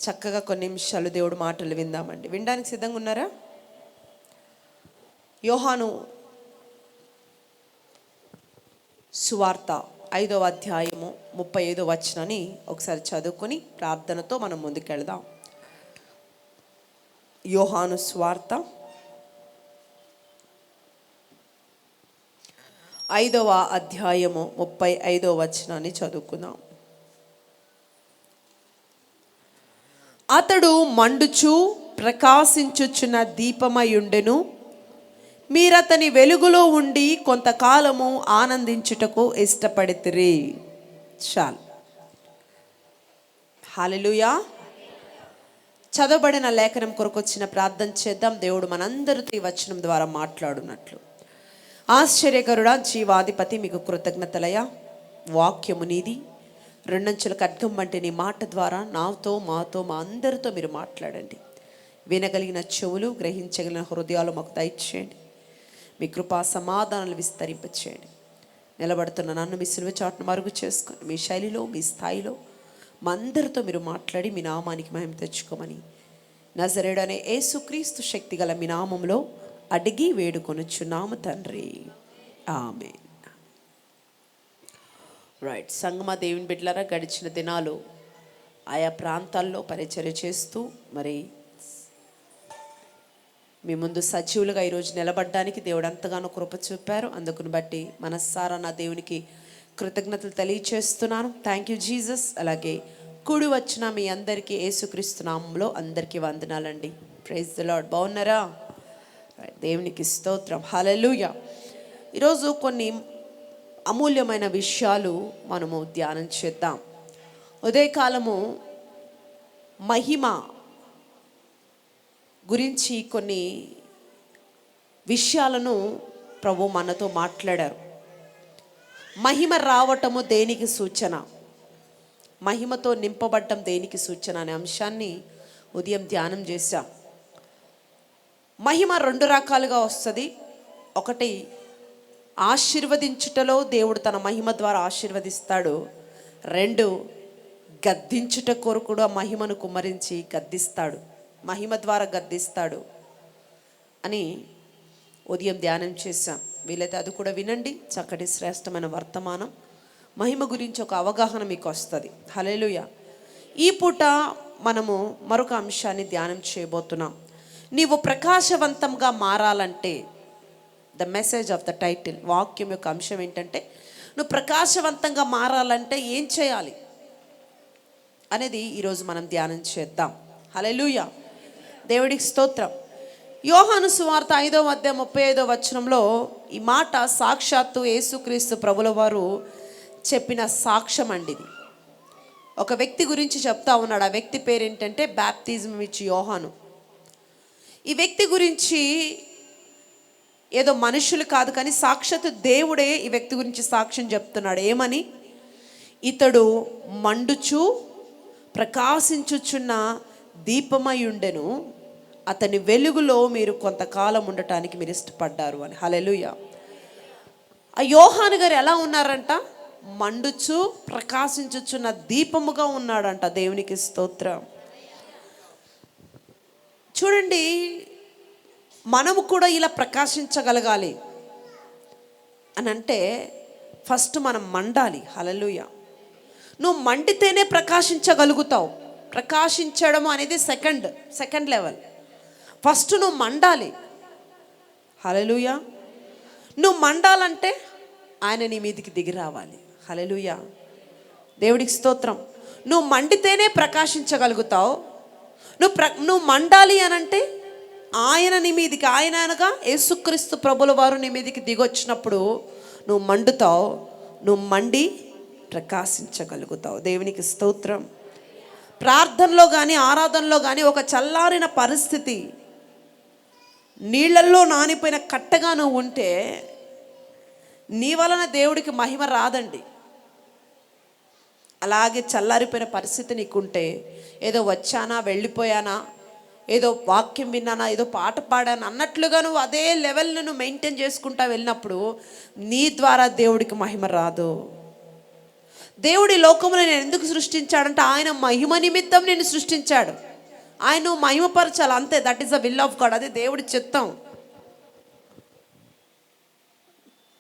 చక్కగా కొన్ని నిమిషాలు దేవుడు మాటలు విందామండి. వినడానికి సిద్ధంగా ఉన్నారా? యోహాను సువార్త 5వ అధ్యాయము 35వ వచనాన్ని ఒకసారి చదువుకొని ప్రార్థనతో మనం ముందుకెళ్దాం. యోహాను సువార్త 5వ అధ్యాయము 35వ వచనాన్ని చదువుకుందాం. అతడు మండుచు ప్రకాశించుచున్న దీపమై ఉండెను. మీరతని వెలుగులో ఉండి కొంతకాలము ఆనందించుటకు ఇష్టపడితిరి. చాలు. హల్లెలూయా. చదవబడిన లేఖనం కొరకు వచ్చిన ప్రార్థన చేద్దాం. దేవుడు మనందరితో ఈ వచనం ద్వారా మాట్లాడునట్లు. ఆశ్చర్యకరుడా, జీవాధిపతి, మీకు కృతజ్ఞతలయ. వాక్యము నీది, రెండంచుల ఖడ్గం వంటి నీ మాట ద్వారా నాతో, మాతో, మా అందరితో మీరు మాట్లాడండి. వినగలిగిన చెవులు, గ్రహించగలిగిన హృదయాలు మాకు దయచేయండి. మీ కృపా సమాధానాలు విస్తరింపచేయండి. నిలబడుతున్న నన్ను మీ సిలువ చాటును మరుగు చేసుకొని మీ శైలిలో, మీ స్థాయిలో మా అందరితో మీరు మాట్లాడి మీ నామానికి మహిమ తెచ్చుకోమని నజరేయుడు అనే యేసుక్రీస్తు శక్తి గల మీ నామంలో అడిగి వేడుకొనుచున్నాము తండ్రి, ఆమేన్. రైట్. సంగమ దేవుని బిడ్డలారా, గడిచిన దినాలు ఆయా ప్రాంతాల్లో పరిచర్య చేస్తూ మరి మీ ముందు సజీవులుగా ఈరోజు నిలబడడానికి దేవుడు ఎంతగానో కృప చూపారు. అందుకుని బట్టి మనస్సారా నా దేవునికి కృతజ్ఞతలు తెలియచేస్తున్నాను. Thank you Jesus. అలాగే కూడి వచ్చిన మీ అందరికీ యేసుక్రీస్తు నామంలో అందరికీ వందనాలండి. Praise the Lord. బాగున్నారా? దేవునికి స్తోత్రం. హల్లెలూయా. ఈరోజు కొన్ని అమూల్యమైన విషయాలు మనము ధ్యానం చేద్దాం. ఉదయకాలము మహిమ గురించి కొన్ని విషయాలను ప్రభు మనతో మాట్లాడారు. మహిమ రావటము దేనికి సూచన, మహిమతో నింపబడటం దేనికి సూచన అనే అంశాన్ని ఉదయం ధ్యానం చేశాం. మహిమ రెండు రకాలుగా వస్తుంది. ఒకటి, ఆశీర్వదించుటలో దేవుడు తన మహిమ ద్వారా ఆశీర్వదిస్తాడు. రెండు, గద్దించుట కొరకు కూడా మహిమను కుమ్మరించి గద్దిస్తాడు, మహిమ ద్వారా గద్దిస్తాడు అని ఉదయం ధ్యానం చేశాం. వీలైతే అది కూడా వినండి. చక్కటి శ్రేష్టమైన వర్తమానం, మహిమ గురించి ఒక అవగాహన మీకు వస్తుంది. హల్లెలూయా. ఈ పూట మనము మరొక అంశాన్ని ధ్యానం చేయబోతున్నాం. నీవు ప్రకాశవంతంగా మారాలంటే, the message of the title, వాక్యం యొక్క అంశం ఏంటంటే, నువ్వు ప్రకాశవంతంగా మారాలంటే ఏం చేయాలి అనేది ఈరోజు మనం ధ్యానం చేద్దాం. హల్లెలూయా. దేవుడికి స్తోత్రం. యోహాను సువార్త 5వ అధ్యాయం 35వ వచనంలో ఈ మాట సాక్షాత్తు యేసుక్రీస్తు ప్రభుల వారు చెప్పిన సాక్ష్యం అండి. ఇది ఒక వ్యక్తి గురించి చెప్తా ఉన్నాడు. ఆ వ్యక్తి పేరు ఏంటంటే బాప్తిజం ఇచ్చి యోహాను. ఈ వ్యక్తి గురించి ఏదో మనుషులు కాదు కానీ సాక్షాత్తు దేవుడే ఈ వ్యక్తి గురించి సాక్ష్యం చెప్తున్నాడు. ఏమని? ఇతడు మండుచు ప్రకాశించుచున్న దీపమై ఉండెను, అతని వెలుగులో మీరు కొంతకాలం ఉండటానికి మీరు ఇష్టపడ్డారు అని. హల్లెలూయా. ఆ యోహాను గారు ఎలా ఉన్నారంట? మండుచు ప్రకాశించుచున్న దీపముగా ఉన్నాడంట. దేవునికి స్తోత్రం. చూడండి, మనము కూడా ఇలా ప్రకాశించగలగాలి అని అంటే ఫస్ట్ మనం మండాలి. హల్లెలూయా. నువ్వు మండితేనే ప్రకాశించగలుగుతావు. ప్రకాశించడం అనేది సెకండ్ లెవెల్. ఫస్ట్ నువ్వు మండాలి. హల్లెలూయా. నువ్వు మండాలంటే ఆయన నీ మీదికి దిగి రావాలి. హల్లెలూయా. దేవుడికి స్తోత్రం. నువ్వు మండితేనే ప్రకాశించగలుగుతావు. నువ్వు మండాలి అనంటే ఆయన నీ మీదికి, ఆయన అనగా యేసుక్రీస్తు ప్రభుల వారు నీ మీదికి దిగొచ్చినప్పుడు నువ్వు మండుతావు. నువ్వు మండి ప్రకాశించగలుగుతావు. దేవునికి స్తోత్రం. ప్రార్థనలో కానీ ఆరాధనలో కానీ ఒక చల్లారిన పరిస్థితి, నీళ్ళల్లో నానిపోయిన కట్టగా నువ్వు ఉంటే నీ వలన దేవుడికి మహిమ రాదండి. అలాగే చల్లారిపోయిన పరిస్థితి నీకుంటే, ఏదో వచ్చానా, వెళ్ళిపోయానా, ఏదో వాక్యం విన్నానా, ఏదో పాట పాడానా అన్నట్లుగా నువ్వు అదే లెవెల్ను నువ్వు మెయింటైన్ చేసుకుంటా వెళ్ళినప్పుడు నీ ద్వారా దేవుడికి మహిమ రాదు. దేవుడు ఈ లోకంలో నేను ఎందుకు సృష్టించాడంటే ఆయన మహిమ నిమిత్తం నేను సృష్టించాడు. ఆయన మహిమపరచాలి అంతే. That is the will of God. అది దేవుడి చిత్తం.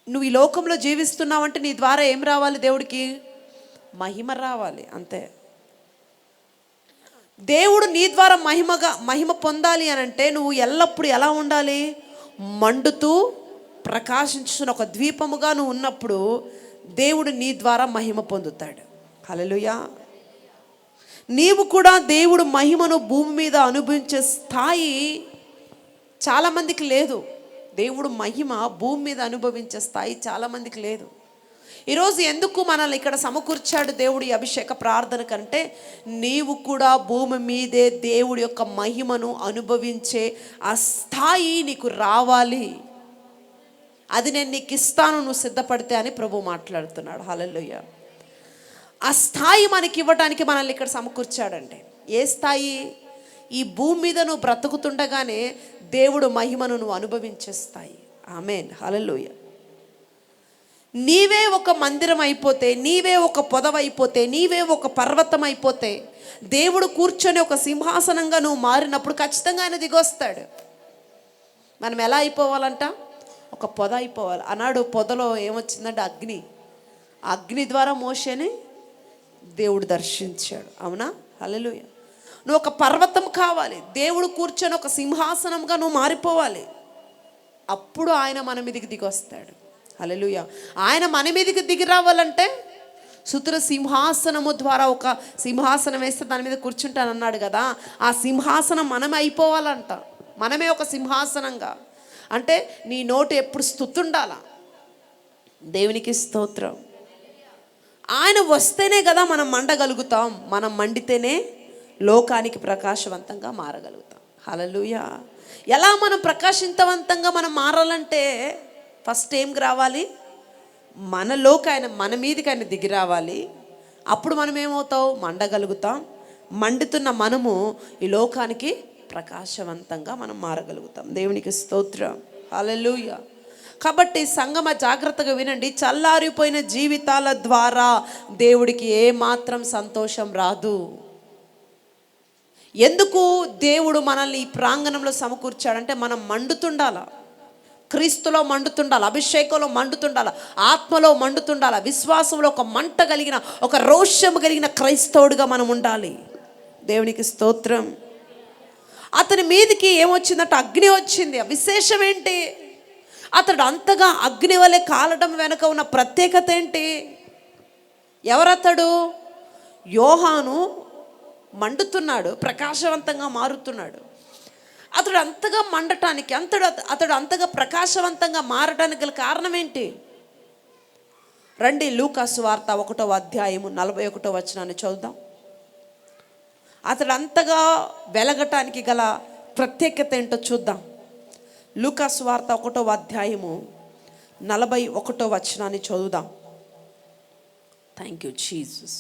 నువ్వు ఈ లోకంలో జీవిస్తున్నావంటే నీ ద్వారా ఏం రావాలి? దేవుడికి మహిమ రావాలి అంతే. దేవుడు నీ ద్వారా మహిమ పొందాలి అని అంటే నువ్వు ఎల్లప్పుడూ ఎలా ఉండాలి? మండుతూ ప్రకాశించున్న ఒక ద్వీపముగా నువ్వు ఉన్నప్పుడు దేవుడు నీ ద్వారా మహిమ పొందుతాడు. హల్లెలూయా. నీవు కూడా దేవుడు మహిమను భూమి మీద అనుభవించే స్థాయి చాలామందికి లేదు. దేవుడు మహిమ భూమి మీద అనుభవించే స్థాయి చాలామందికి లేదు. ఈరోజు ఎందుకు మనల్ని ఇక్కడ సమకూర్చాడు దేవుడు ఈ అభిషేక ప్రార్థన కంటే, నీవు కూడా భూమి మీదే దేవుడి యొక్క మహిమను అనుభవించే ఆ స్థాయి నీకు రావాలి. అది నేను నీకు ఇస్తాను, నువ్వు సిద్ధపడితే అని ప్రభు మాట్లాడుతున్నాడు. హల్లెలూయా. ఆ స్థాయి మనకి ఇవ్వడానికి మనల్ని ఇక్కడ సమకూర్చాడంటే ఏ స్థాయి? ఈ భూమి మీద నువ్వు బ్రతుకుతుండగానే దేవుడు మహిమను నువ్వు అనుభవించే స్థాయి. ఆమేన్. హల్లెలూయా. నీవే ఒక మందిరం అయిపోతే, నీవే ఒక పొదవైపోతే, నీవే ఒక పర్వతం అయిపోతే, దేవుడు కూర్చొని ఒక సింహాసనంగా నువ్వు మారినప్పుడు ఖచ్చితంగా ఆయన దిగొస్తాడు. మనం ఎలా అయిపోవాలంట? ఒక పొద అయిపోవాలి. అన్నాడు పొదలో ఏమొచ్చిందంటే అగ్ని. అగ్ని ద్వారా మోషేని దేవుడు దర్శించాడు. అవునా? హల్లెలూయా. నువ్వు ఒక పర్వతం కావాలి. దేవుడు కూర్చొని ఒక సింహాసనంగా నువ్వు మారిపోవాలి. అప్పుడు ఆయన మన మీదకి దిగి వస్తాడు. హల్లెలూయా. ఆయన మన మీదకి దిగి రావాలంటే సుతుల సింహాసనము ద్వారా, ఒక సింహాసనం వేస్తే దాని మీద కూర్చుంటానన్నాడు కదా, ఆ సింహాసనం మనమే అయిపోవాలంట. మనమే ఒక సింహాసనంగా. అంటే నీ నోటు ఎప్పుడు స్తుతి ఉండాలా. దేవునికి స్తోత్రం. ఆయన వస్తేనే కదా మనం మండగలుగుతాం. మనం మండితేనే లోకానికి ప్రకాశవంతంగా మారగలుగుతాం. హల్లెలూయా. ఎలా మనం ప్రకాశవంతంగా మనం మారాలంటే ఫస్ట్ ఏం రావాలి? మనలోకి ఆయన, మన మీదకి ఆయన దిగి రావాలి. అప్పుడు మనం ఏమవుతాం? మండగలుగుతాం. మండుతున్న మనము ఈ లోకానికి ప్రకాశవంతంగా మనం మారగలుగుతాం. దేవునికి స్తోత్రం. హల్లెలూయా. కాబట్టి సంగమ జాగ్రత్తగా వినండి. చల్లారిపోయిన జీవితాల ద్వారా దేవుడికి ఏ మాత్రం సంతోషం రాదు. ఎందుకు దేవుడు మనల్ని ఈ ప్రాంగణంలో సమకూర్చాడంటే మనం మండుతుండాల. క్రీస్తులో మండుతుండాలి, అభిషేకంలో మండుతుండాలి, ఆత్మలో మండుతుండాలి, విశ్వాసంలో ఒక మంట కలిగిన, ఒక రోషం కలిగిన క్రైస్తవుడిగా మనం ఉండాలి. దేవునికి స్తోత్రం. అతని మీదకి ఏమొచ్చిందంటే అగ్ని వచ్చింది. విశేషం ఏంటి? అతడు అంతగా అగ్ని వలె కాలడం వెనుక ఉన్న ప్రత్యేకత ఏంటి? ఎవరతడు? యోహాను మండుతున్నాడు, ప్రకాశవంతంగా మారుతున్నాడు. అతడు అంతగా మండటానికి, అతడు అంతగా ప్రకాశవంతంగా మారడానికి గల కారణం ఏంటి? రండి లూకా సువార్త 1వ అధ్యాయము 41వ వచనాన్ని చదువుదాం. అతడు అంతగా వెలగటానికి గల ప్రత్యేకత ఏంటో చూద్దాం. లూకా సువార్త 1వ అధ్యాయము 41వ వచనాన్ని చదువుదాం. Thank you Jesus.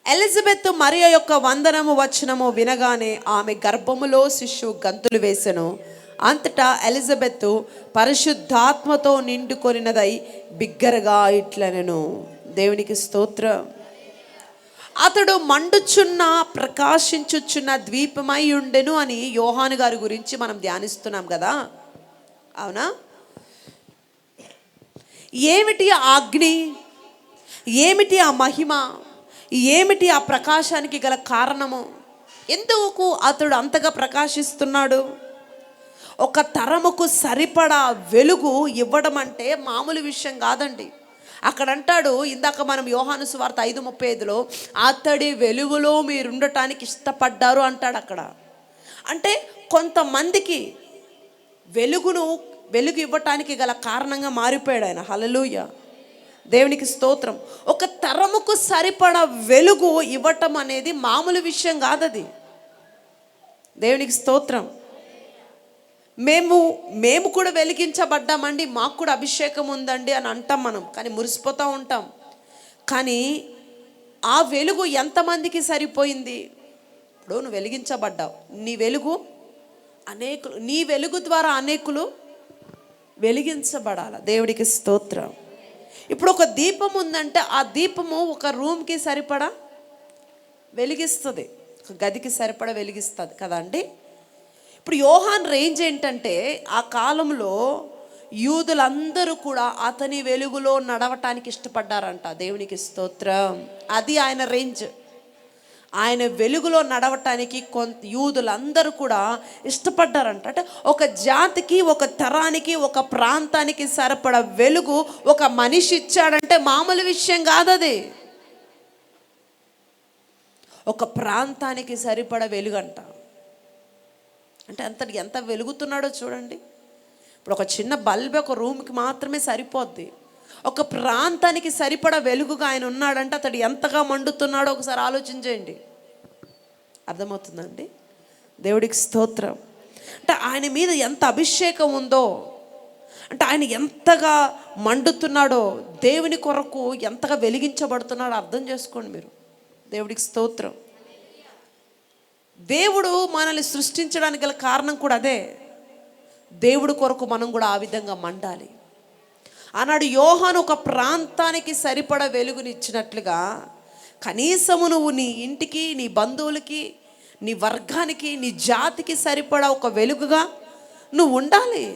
ఎలిజబెత్ మరియ యొక్క వందనము వచనము వినగానే ఆమె గర్భములో శిశువు గంతులు వేసెను. అంతటా ఎలిజబెత్ పరిశుద్ధాత్మతో నిండుకొనినదై బిగ్గరగా ఇట్లనెను. దేవునికి స్తోత్రం. అతడు మండుచున్న, ప్రకాశించుచున్న ద్వీపమై ఉండెను అని యోహాను గారి గురించి మనం ధ్యానిస్తున్నాం కదా. అవునా? ఏమిటి ఆ అగ్ని? ఏమిటి ఆ మహిమ? ఏమిటి ఆ ప్రకాశానికి గల కారణము? ఎందుకు అతడు అంతగా ప్రకాశిస్తున్నాడు? ఒక తరముకు సరిపడా వెలుగు ఇవ్వడం అంటే మామూలు విషయం కాదండి. అక్కడ అంటాడు, ఇందాక మనం యోహాను సువార్త 5:35లో అతడి వెలుగులో మీరు ఉండటానికి ఇష్టపడ్డారు అంటాడు అక్కడ. అంటే కొంతమందికి వెలుగు ఇవ్వటానికి గల కారణంగా మారిపోయాడు ఆయన. హల్లెలూయా. దేవునికి స్తోత్రం. ఒక తరముకు సరిపడా వెలుగు ఇవ్వటం అనేది మామూలు విషయం కాదది. దేవునికి స్తోత్రం. మేము కూడా వెలిగించబడ్డామండి, మాకు కూడా అభిషేకం ఉందండి అని అంటాం మనం, కానీ మురిసిపోతూ ఉంటాం. కానీ ఆ వెలుగు ఎంతమందికి సరిపోయింది? ఇప్పుడు నువ్వు వెలిగించబడ్డావు, నీ వెలుగు ద్వారా అనేకులు వెలిగించబడాలి. దేవుడికి స్తోత్రం. ఇప్పుడు ఒక దీపం ఉందంటే ఆ దీపము ఒక రూమ్కి సరిపడా వెలిగిస్తుంది, ఒక గదికి సరిపడా వెలిగిస్తుంది కదా అండి. ఇప్పుడు యోహాన్ రేంజ్ ఏంటంటే ఆ కాలంలో యూదులందరూ కూడా అతని వెలుగులో నడవటానికి ఇష్టపడ్డారంట. దేవునికి స్తోత్రం. అది ఆయన రేంజ్. ఆయన వెలుగులో నడవటానికి యూదులందరూ కూడా ఇష్టపడ్డారంట. అంటే ఒక జాతికి, ఒక తరానికి, ఒక ప్రాంతానికి సరిపడ వెలుగు ఒక మనిషి ఇచ్చాడంటే మామూలు విషయం కాదది. ఒక ప్రాంతానికి సరిపడ వెలుగంట. అంటే ఎంత వెలుగుతున్నాడో చూడండి. ఇప్పుడు ఒక చిన్న బల్బ్ ఒక రూమ్కి మాత్రమే సరిపోద్ది. ఒక ప్రాంతానికి సరిపడా వెలుగుగా ఆయన ఉన్నాడంటే అతడు ఎంతగా మండుతున్నాడో ఒకసారి ఆలోచించండి. అర్థమవుతుందండి? దేవుడికి స్తోత్రం. అంటే ఆయన మీద ఎంత అభిషేకం ఉందో, అంటే ఆయన ఎంతగా మండుతున్నాడో, దేవుని కొరకు ఎంతగా వెలిగించబడుతున్నాడో అర్థం చేసుకోండి మీరు. దేవుడికి స్తోత్రం. దేవుడు మనల్ని సృష్టించడానికి గల కారణం కూడా అదే. దేవుడి కొరకు మనం కూడా ఆ విధంగా మండాలి. ఆనాడు యోహాను ఒక ప్రాంతానికి సరిపడ వెలుగునిచ్చినట్లుగా కనీసము నువ్వు నీ ఇంటికి, నీ బంధువులకి, నీ వర్గానికి, నీ జాతికి సరిపడా ఒక వెలుగుగా నువ్వు ఉండాలి.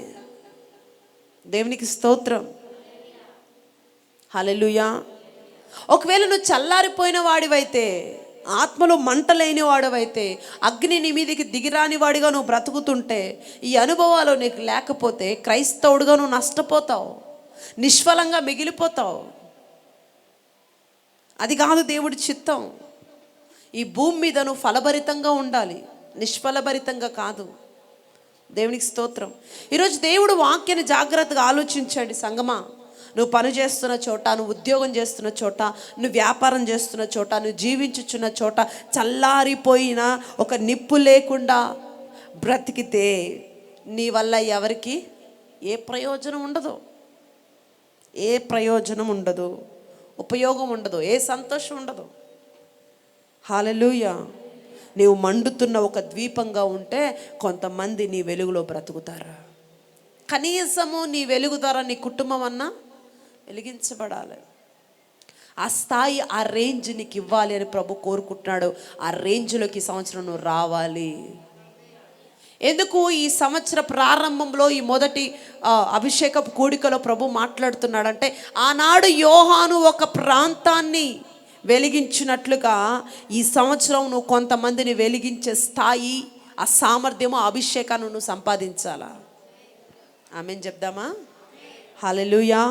దేవునికి స్తోత్రం. హల్లెలూయా. ఒకవేళ నువ్వు చల్లారిపోయిన వాడివైతే, ఆత్మలో మంట లేని వాడివైతే, అగ్ని నీ మీదకి దిగిరాని వాడిగా నువ్వు బ్రతుకుతుంటే, ఈ అనుభవాలు నీకు లేకపోతే క్రైస్తవుడిగా నువ్వు నష్టపోతావు, నిష్ఫలంగా మిగిలిపోతావు. అది కాదు దేవుడి చిత్తం. ఈ భూమి మీద నువ్వు ఫలభరితంగా ఉండాలి, నిష్ఫలభరితంగా కాదు. దేవునికి స్తోత్రం. ఈరోజు దేవుడు వాక్యాన్ని జాగ్రత్తగా ఆలోచించండి సంగమా. నువ్వు పని చేస్తున్న చోట, నువ్వు ఉద్యోగం చేస్తున్న చోట, నువ్వు వ్యాపారం చేస్తున్న చోట, నువ్వు జీవించుచున్న చోట చల్లారిపోయిన ఒక నిప్పు లేకుండా బ్రతికితే నీ వల్ల ఎవరికి ఏ ప్రయోజనం ఉండదు, ఏ ప్రయోజనం ఉండదు, ఉపయోగం ఉండదు, ఏ సంతోషం ఉండదు. హల్లెలూయా. నీవు మండుతున్న ఒక ద్వీపంగా ఉంటే కొంతమంది నీ వెలుగులో బ్రతుకుతారు. కనీసము నీ వెలుగు ద్వారా నీ కుటుంబం అన్నా వెలిగించబడాలి. ఆ స్థాయి, ఆ రేంజ్ నీకు ఇవ్వాలి అని ప్రభు కోరుకుంటున్నాడు. ఆ రేంజ్లోకి ఈ సంవత్సరం నువ్వు రావాలి. ఎందుకు ఈ సంవత్సర ప్రారంభంలో ఈ మొదటి అభిషేకపు కూడికలో ప్రభు మాట్లాడుతున్నాడంటే, ఆనాడు యోహాను ఒక ప్రాంతాన్ని వెలిగించినట్లుగా ఈ సంవత్సరం నువ్వు కొంతమందిని వెలిగించే స్థాయి, ఆ సామర్థ్యము, అభిషేకాన్ని నువ్వు సంపాదించాలా. ఆమేన్ చెప్దామా? హల్లెలూయా.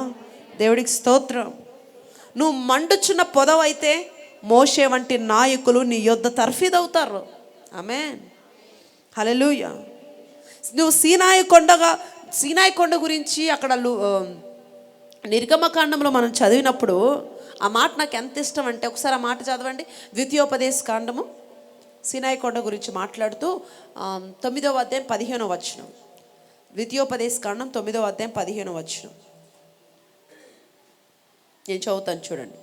దేవుడికి స్తోత్రం. నువ్వు మండుచున్న పొదవైతే మోషే వంటి నాయకులు నీ యొద్ద తర్ఫీదవుతారు. ఆమేన్. హల్లెలూయా. నువ్వు సీనాయి కొండ గురించి అక్కడ నిర్గమకాండంలో మనం చదివినప్పుడు ఆ మాట నాకు ఎంత ఇష్టం అంటే, ఒకసారి ఆ మాట చదవండి. ద్వితీయోపదేశ కాండము సీనాయి కొండ గురించి మాట్లాడుతూ 9వ అధ్యాయం 15వ వచనం. ద్వితీయోపదేశ కాండం 9వ అధ్యాయం 15వ వచనం నేను చదువుతాను చూడండి.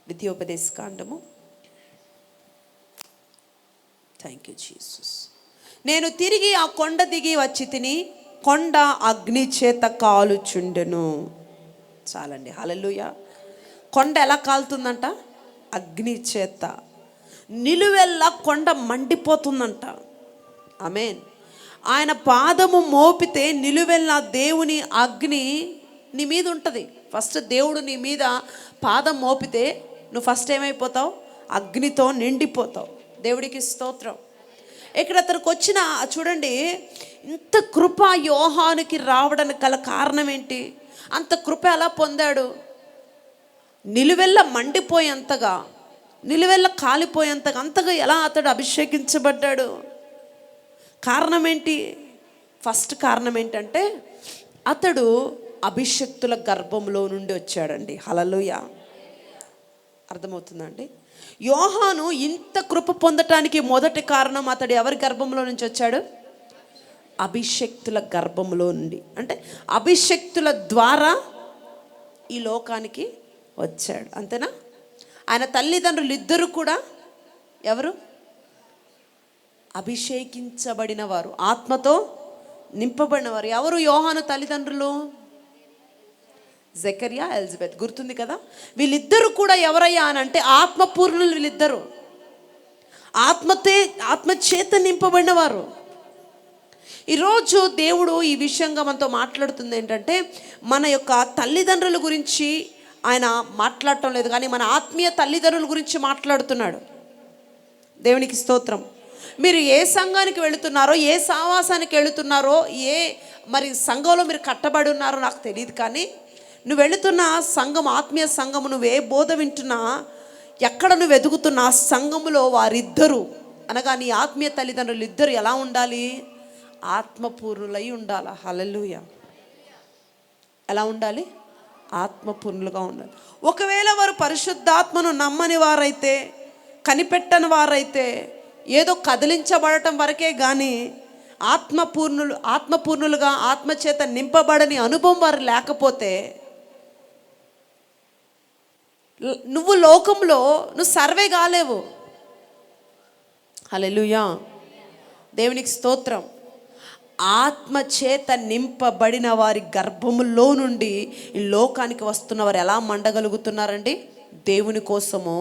ద్వితీయోపదేశ కాండము. Thank you Jesus. నేను తిరిగి ఆ కొండ దిగి వచ్చి తిని, కొండ అగ్ని చేత కాలుచుండెను. చాలండి. హల్లెలూయా. కొండ ఎలా కాలుతుందంట? అగ్ని చేత. నిలువెల్లా కొండ మండిపోతుందంట. ఆమేన్. ఆయన పాదము మోపితే నిలువెల్లా దేవుని అగ్ని నీ మీద ఉంటుంది. ఫస్ట్ దేవుడు నీ మీద పాదం మోపితే నువ్వు ఫస్ట్ ఏమైపోతావు? అగ్నితో నిండిపోతావు. దేవుడికి స్తోత్రం. ఇక్కడ అతనికి వచ్చిన చూడండి, ఇంత కృప యోహానుకి రావడానికి గల కారణం ఏంటి? అంత కృప ఎలా పొందాడు? నిలువెల్ల మండిపోయేంతగా, నిలువెల్ల కాలిపోయేంతగా, అంతగా ఎలా అతడు అభిషేకించబడ్డాడు? కారణం ఏంటి? ఫస్ట్ కారణం ఏంటంటే అతడు అభిషక్తుల గర్భంలో నుండి వచ్చాడండి. హల్లెలూయా. అర్థమవుతుందండి? యోహాను ఇంత కృప పొందటానికి మొదటి కారణం, అతడు ఎవరి గర్భంలో నుంచి వచ్చాడు? అభిషక్తుల గర్భంలో నుండి. అంటే అభిషక్తుల ద్వారా ఈ లోకానికి వచ్చాడు. అంతేనా? ఆయన తల్లిదండ్రులు ఇద్దరు కూడా ఎవరు? అభిషేకించబడిన వారు, ఆత్మతో నింపబడిన వారు. ఎవరు యోహాను తల్లిదండ్రులు? జకర్యా, ఎలిజబెత్ గుర్తుంది కదా. వీళ్ళిద్దరూ కూడా ఎవరయ్యా అని అంటే ఆత్మపూర్ణులు. వీళ్ళిద్దరూ ఆత్మచేత నింపబడిన వారు. ఈరోజు దేవుడు ఈ విషయంగా మనతో మాట్లాడుతుంది ఏంటంటే, మన యొక్క తల్లిదండ్రుల గురించి ఆయన మాట్లాడటం లేదు, కానీ మన ఆత్మీయ తల్లిదండ్రుల గురించి మాట్లాడుతున్నాడు. దేవునికి స్తోత్రం. మీరు ఏ సంఘానికి వెళుతున్నారో, ఏ సావాసానికి వెళుతున్నారో, మరి సంఘంలో మీరు కట్టబడి ఉన్నారో నాకు తెలియదు, కానీ నువ్వు వెళుతున్న సంఘం, ఆత్మీయ సంఘము, నువ్వు ఏ బోధ వింటున్నా, ఎక్కడ నువ్వు ఎదుగుతున్న ఆ సంఘములో వారిద్దరూ అనగా నీ ఆత్మీయ తల్లిదండ్రులు ఇద్దరు ఎలా ఉండాలి? ఆత్మపూర్ణులై ఉండాలి. హల్లెలూయా. ఎలా ఉండాలి? ఆత్మపూర్ణులుగా ఉండాలి. ఒకవేళ వారు పరిశుద్ధాత్మను నమ్మని వారైతే, కనిపెట్టని వారైతే, ఏదో కదిలించబడటం వరకే కానీ ఆత్మపూర్ణులుగా ఆత్మచేత నింపబడని అనుభవం వారు లేకపోతే, నువ్వు లోకంలో నువ్వు సర్వే కాలేవు. హల్లెలూయా. దేవునికి స్తోత్రం. ఆత్మచేత నింపబడిన వారి గర్భములో నుండి ఈ లోకానికి వస్తున్న వారు ఎలా మండగలుగుతున్నారండి? దేవుని కోసము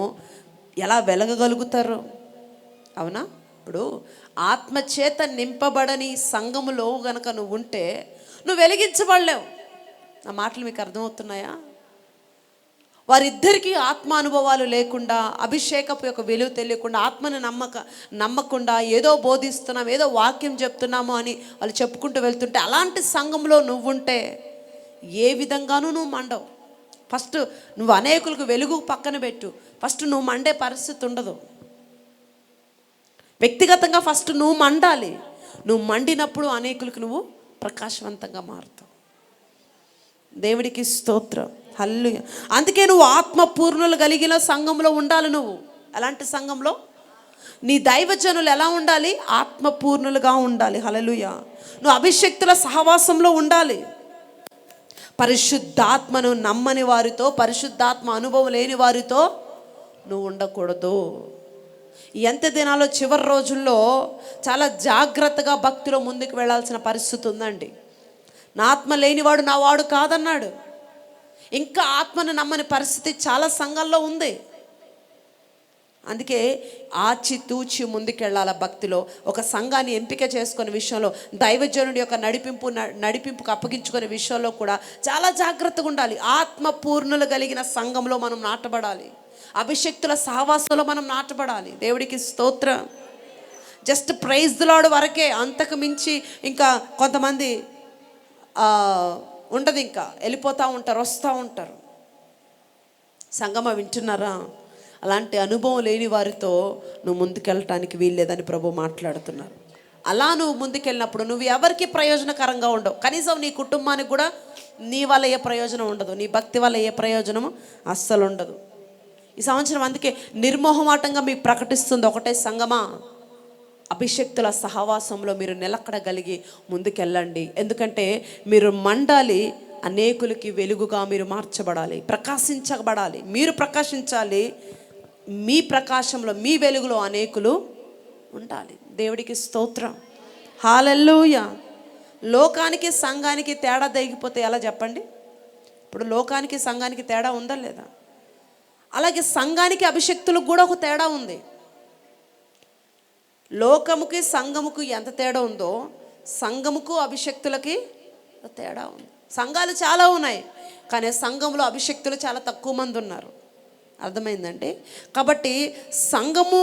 ఎలా వెలగగలుగుతారు? అవునా? ఇప్పుడు ఆత్మచేత నింపబడని సంఘములో గనక నువ్వు ఉంటే నువ్వు వెలిగించబడలేవు. నా మాటలు మీకు అర్థమవుతున్నాయా? వారిద్దరికీ ఆత్మ అనుభవాలు లేకుండా, అభిషేకపు యొక్క విలువ తెలియకుండా, ఆత్మను నమ్మకుండా ఏదో బోధిస్తున్నాం, ఏదో వాక్యం చెప్తున్నాము అని వాళ్ళు చెప్పుకుంటూ వెళ్తుంటే, అలాంటి సంఘంలో నువ్వుంటే ఏ విధంగానూ నువ్వు మండవు. ఫస్ట్ నువ్వు అనేకులకు వెలుగు పక్కన పెట్టు, ఫస్ట్ నువ్వు మండే పరిస్థితి ఉండదు. వ్యక్తిగతంగా ఫస్ట్ నువ్వు మండాలి. నువ్వు మండినప్పుడు అనేకులకు నువ్వు ప్రకాశవంతంగా మారుతావు. దేవుడికి స్తోత్రం. హల్లెలూయా. అందుకే నువ్వు ఆత్మపూర్ణులు కలిగిన సంఘంలో ఉండాలి. నువ్వు అలాంటి సంఘంలో నీ దైవజనులు ఎలా ఉండాలి? ఆత్మపూర్ణులుగా ఉండాలి. హల్లెలూయా. నువ్వు అభిషక్తుల సహవాసంలో ఉండాలి. పరిశుద్ధాత్మను నమ్మని వారితో, పరిశుద్ధాత్మ అనుభవం లేని వారితో నువ్వు ఉండకూడదు. ఎంత దినాలో చివరి రోజుల్లో చాలా జాగ్రత్తగా భక్తిలో ముందుకు వెళ్ళాల్సిన పరిస్థితి ఉందండి. నా ఆత్మ లేనివాడు నా వాడు కాదన్నాడు. ఇంకా ఆత్మను నమ్మని పరిస్థితి చాలా సంఘాల్లో ఉంది. అందుకే ఆచితూచి ముందుకెళ్ళాల భక్తిలో. ఒక సంఘాన్ని ఎంపిక చేసుకునే విషయంలో, దైవజనుడి యొక్క నడిపింపుకు అప్పగించుకునే విషయంలో కూడా చాలా జాగ్రత్తగా ఉండాలి. ఆత్మపూర్ణులు కలిగిన సంఘంలో మనం నాటబడాలి. అభిషక్తుల సహవాసంలో మనం నాటబడాలి. దేవుడికి స్తోత్రం. జస్ట్ ప్రైజ్ ది లార్డ్ వరకే, అంతకు మించి ఇంకా కొంతమంది ఉండదు, ఇంకా వెళ్ళిపోతూ ఉంటారు, వస్తూ ఉంటారు. సంగమ వింటున్నారా? అలాంటి అనుభవం లేని వారితో నువ్వు ముందుకెళ్ళటానికి వీల్లేదని ప్రభు మాట్లాడుతున్నారు. అలా నువ్వు ముందుకెళ్ళినప్పుడు నువ్వు ఎవరికి ప్రయోజనకరంగా ఉండవు. కనీసం నీ కుటుంబానికి కూడా నీ వల్ల ఏ ప్రయోజనం ఉండదు, నీ భక్తి వల్ల ఏ ప్రయోజనము అస్సలు ఉండదు. ఈ సంవత్సరం అందుకే నిర్మోహమాటంగా మీకు ప్రకటిస్తుంది ఒకటే, సంగమా, అభిషక్తుల సహవాసంలో మీరు నిలకడగలిగి ముందుకెళ్ళండి. ఎందుకంటే మీరు మండాలి, అనేకులకి వెలుగుగా మీరు మార్చబడాలి, ప్రకాశించబడాలి. మీరు ప్రకాశించాలి. మీ ప్రకాశంలో, మీ వెలుగులో అనేకులు ఉండాలి. దేవుడికి స్తోత్రం. హల్లెలూయా. లోకానికి సంఘానికి తేడా తెగిపోతే ఎలా చెప్పండి? ఇప్పుడు లోకానికి సంఘానికి తేడా ఉందా లేదా? అలాగే సంఘానికి అభిషక్తులకు కూడా ఒక తేడా ఉంది. లోకముకి సంఘముకు ఎంత తేడా ఉందో, సంఘముకు అభిషక్తులకి తేడా ఉంది. సంఘాలు చాలా ఉన్నాయి, కానీ సంఘంలో అభిషక్తులు చాలా తక్కువ మంది ఉన్నారు. అర్థమైందండి? కాబట్టి సంఘము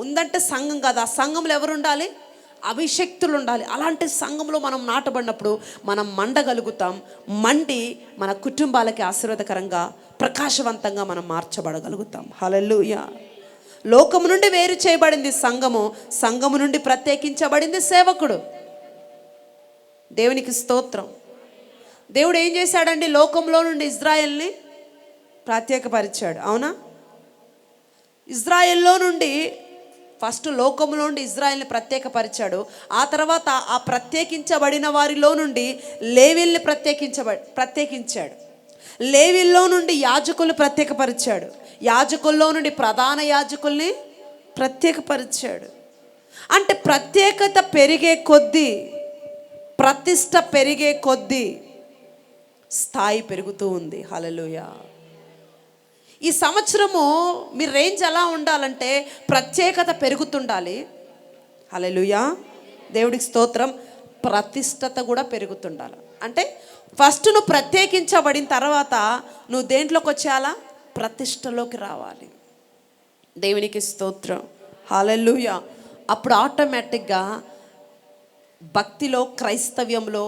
ఉందంటే సంఘం కాదు, ఆ సంఘంలో ఎవరు ఉండాలి? అభిషక్తులు ఉండాలి. అలాంటి సంఘంలో మనం నాటబడినప్పుడు మనం మండగలుగుతాం. మండి మన కుటుంబాలకి ఆశీర్వాదకరంగా, ప్రకాశవంతంగా మనం మార్చబడగలుగుతాం. హల్లెలూయా. లోకము నుండి వేరు చేయబడింది సంఘము, సంఘము నుండి ప్రత్యేకించబడింది సేవకుడు. దేవునికి స్తోత్రం. దేవుడు ఏం చేశాడండి? లోకంలో నుండి ఇజ్రాయెల్ని ప్రత్యేకపరిచాడు. అవునా? ఇజ్రాయెల్లో నుండి ఫస్ట్ లోకంలో నుండి ఇజ్రాయెల్ని ప్రత్యేకపరిచాడు. ఆ తర్వాత ఆ ప్రత్యేకించబడిన వారిలో నుండి లేవీల్ని ప్రత్యేకించాడు. లేవీల్లో నుండి యాజకులు ప్రత్యేకపరిచాడు. యాజకుల్లో నుండి ప్రధాన యాజకుల్ని ప్రత్యేకపరిచాడు. అంటే ప్రత్యేకత పెరిగే కొద్దీ, ప్రతిష్ట పెరిగే కొద్దీ స్థాయి పెరుగుతూ ఉంది. హల్లెలూయా. ఈ సంవత్సరము మీ రేంజ్ ఎలా ఉండాలంటే ప్రత్యేకత పెరుగుతుండాలి. హల్లెలూయా. దేవుడికి స్తోత్రం. ప్రతిష్టత కూడా పెరుగుతుండాలి. అంటే ఫస్ట్ నువ్వు ప్రత్యేకించబడిన తర్వాత నువ్వు దేంట్లోకి వచ్చేయాలా? ప్రతిష్టలోకి రావాలి. దేవునికి స్తోత్రం. హల్లెలూయా. అప్పుడు ఆటోమేటిక్గా భక్తిలో, క్రైస్తవ్యంలో,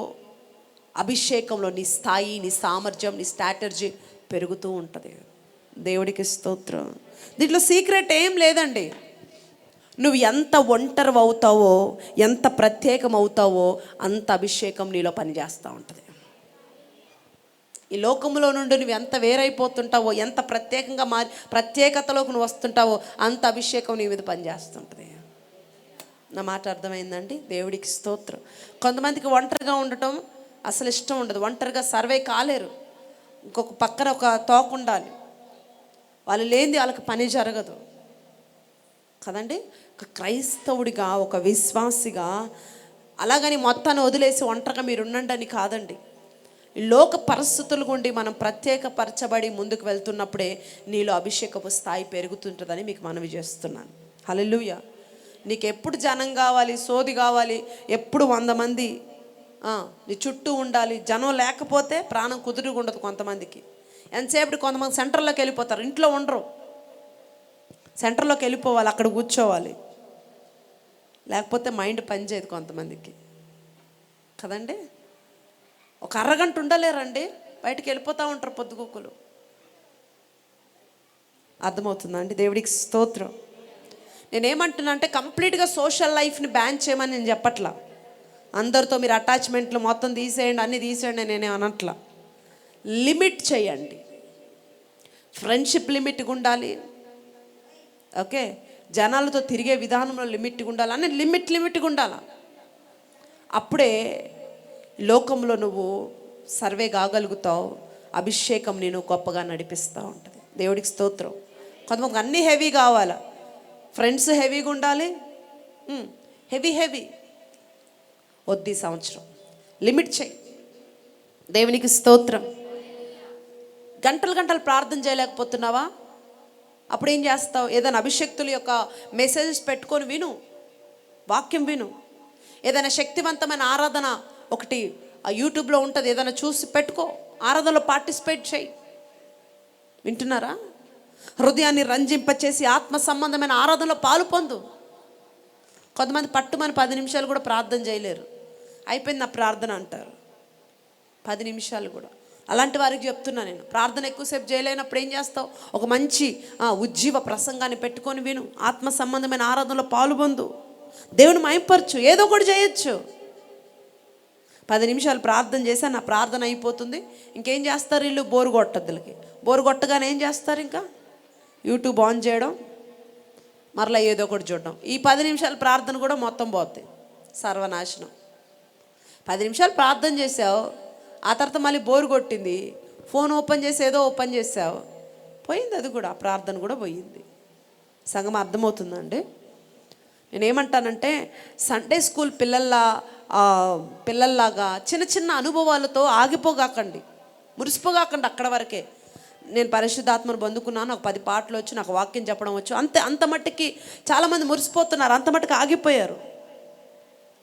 అభిషేకంలో నీ స్థాయి, నీ సామర్థ్యం, నీ స్ట్రాటజీ పెరుగుతూ ఉంటుంది. దేవుడికి స్తోత్రం. దీంట్లో సీక్రెట్ ఏం లేదండి. నువ్వు ఎంత ఒంటరి అవుతావో, ఎంత ప్రత్యేకం అవుతావో అంత అభిషేకం నీలో పనిచేస్తూ ఉంటుంది. ఈ లోకంలో నుండి నువ్వు ఎంత వేరైపోతుంటావో, ఎంత ప్రత్యేకంగా ప్రత్యేకతలోకి నువ్వు వస్తుంటావో అంత అభిషేకం నీ మీద పనిచేస్తుంటుంది. నా మాట అర్థమైందండి? దేవుడికి స్తోత్రం. కొంతమందికి ఒంటరిగా ఉండటం అసలు ఇష్టం ఉండదు. ఒంటరిగా సర్వే కాలేరు. ఇంకొక పక్కన ఒక తోక ఉండాలి. వాళ్ళు లేనిది వాళ్ళకి పని జరగదు కదండి. ఒక క్రైస్తవుడిగా, ఒక విశ్వాసిగా అలాగని మొత్తాన్ని వదిలేసి ఒంటరిగా మీరు ఉండండి అని కాదండి. ఈ లోక పరిస్థితులు గుండి మనం ప్రత్యేకపరచబడి ముందుకు వెళ్తున్నప్పుడే నీలో అభిషేకపు స్థాయి పెరుగుతుంటుందని మీకు మనవి చేస్తున్నాను. హల్లెలూయా. నీకు ఎప్పుడు జనం కావాలి, సోది కావాలి, ఎప్పుడు 100 మంది నీ చుట్టూ ఉండాలి. జనం లేకపోతే ప్రాణం కుదురుగా ఉండదు కొంతమందికి. ఎంతసేపు కొంతమంది సెంటర్లోకి వెళ్ళిపోతారు, ఇంట్లో ఉండరు. సెంటర్లోకి వెళ్ళిపోవాలి, అక్కడ కూర్చోవాలి, లేకపోతే మైండ్ పనిచేయదు కొంతమందికి కదండి. ఒక అరగంట ఉండలేరండి, బయటికి వెళ్ళిపోతూ ఉంటారు పొద్దుగుక్కులు. అర్థమవుతుందా అండి? దేవుడికి స్తోత్రం. నేనేమంటున్నా అంటే కంప్లీట్గా సోషల్ లైఫ్ని బ్యాన్ చేయమని నేను చెప్పట్లా. అందరితో మీరు అటాచ్మెంట్లు మొత్తం తీసేయండి, అన్నీ తీసేయండి నేనే అనట్లా. లిమిట్ చేయండి. ఫ్రెండ్షిప్ లిమిట్గా ఉండాలి. ఓకే, జనాలతో తిరిగే విధానంలో లిమిట్గా ఉండాలి. అన్నీ లిమిట్గా ఉండాలి. అప్పుడే లోకంలో నువ్వు సర్వే కాగలుగుతావు. అభిషేకం నేను గొప్పగా నడిపిస్తూ ఉంటుంది. దేవుడికి స్తోత్రం. కొంతమంది అన్నీ హెవీ కావాలా, ఫ్రెండ్స్ హెవీగా ఉండాలి, హెవీ వద్దు. ఈ సంవత్సరం లిమిట్ చేయి. దేవునికి స్తోత్రం. గంటలు ప్రార్థన చేయలేకపోతున్నావా? అప్పుడు ఏం చేస్తావు? ఏదైనా అభిషక్తుల యొక్క మెసేజెస్ పెట్టుకొని విను, వాక్యం విను. ఏదైనా శక్తివంతమైన ఆరాధన ఒకటి యూట్యూబ్లో ఉంటుంది, ఏదైనా చూసి పెట్టుకో, ఆరాధనలో పార్టిసిపేట్ చేయి. వింటున్నారా? హృదయాన్ని రంజింపచేసి ఆత్మ సంబంధమైన ఆరాధనలో పాలు పొందు. కొంతమంది పట్టుమని 10 నిమిషాలు కూడా ప్రార్థన చేయలేరు. అయిపోయింది నా ప్రార్థన అంటారు. 10 నిమిషాలు కూడా. అలాంటి వారికి చెప్తున్నా నేను, ప్రార్థన ఎక్కువసేపు చేయలేనప్పుడు ఏం చేస్తావు? ఒక మంచి ఉజ్జీవ ప్రసంగాన్ని పెట్టుకొని విను, ఆత్మ సంబంధమైన ఆరాధనలో పాల్పొందు, దేవుని మహిమపరచు, ఏదో ఒకటి చేయొచ్చు. 10 నిమిషాలు ప్రార్థన చేశా, నా ప్రార్థన అయిపోతుంది. ఇంకేం చేస్తారు వీళ్ళు? బోరు కొట్టద్దులకి. బోరు కొట్టగానే ఏం చేస్తారు? ఇంకా యూట్యూబ్ ఆన్ చేయడం, మరలా ఏదో ఒకటి చూడడం. ఈ 10 నిమిషాల ప్రార్థన కూడా మొత్తం పోతాయి, సర్వనాశనం. 10 నిమిషాలు ప్రార్థన చేసావు, ఆ తర్వాత మళ్ళీ బోరు కొట్టింది, ఫోన్ ఓపెన్ చేసి ఏదో ఓపెన్ చేసావు, పోయింది. అది కూడా, ప్రార్థన కూడా పోయింది. సంగం అర్థమవుతుందండి? నేనేమంటానంటే సండే స్కూల్ పిల్లల్లాగా చిన్న అనుభవాలతో ఆగిపోగాకండి, మురిసిపోగాకండి అక్కడ వరకే. నేను పరిశుద్ధాత్మను పొందుకున్నాను, నాకు 10 పాటలు వచ్చు, నాకు వాక్యం చెప్పడం వచ్చు, అంత మట్టికి చాలామంది మురిసిపోతున్నారు, అంత మట్టుకు ఆగిపోయారు.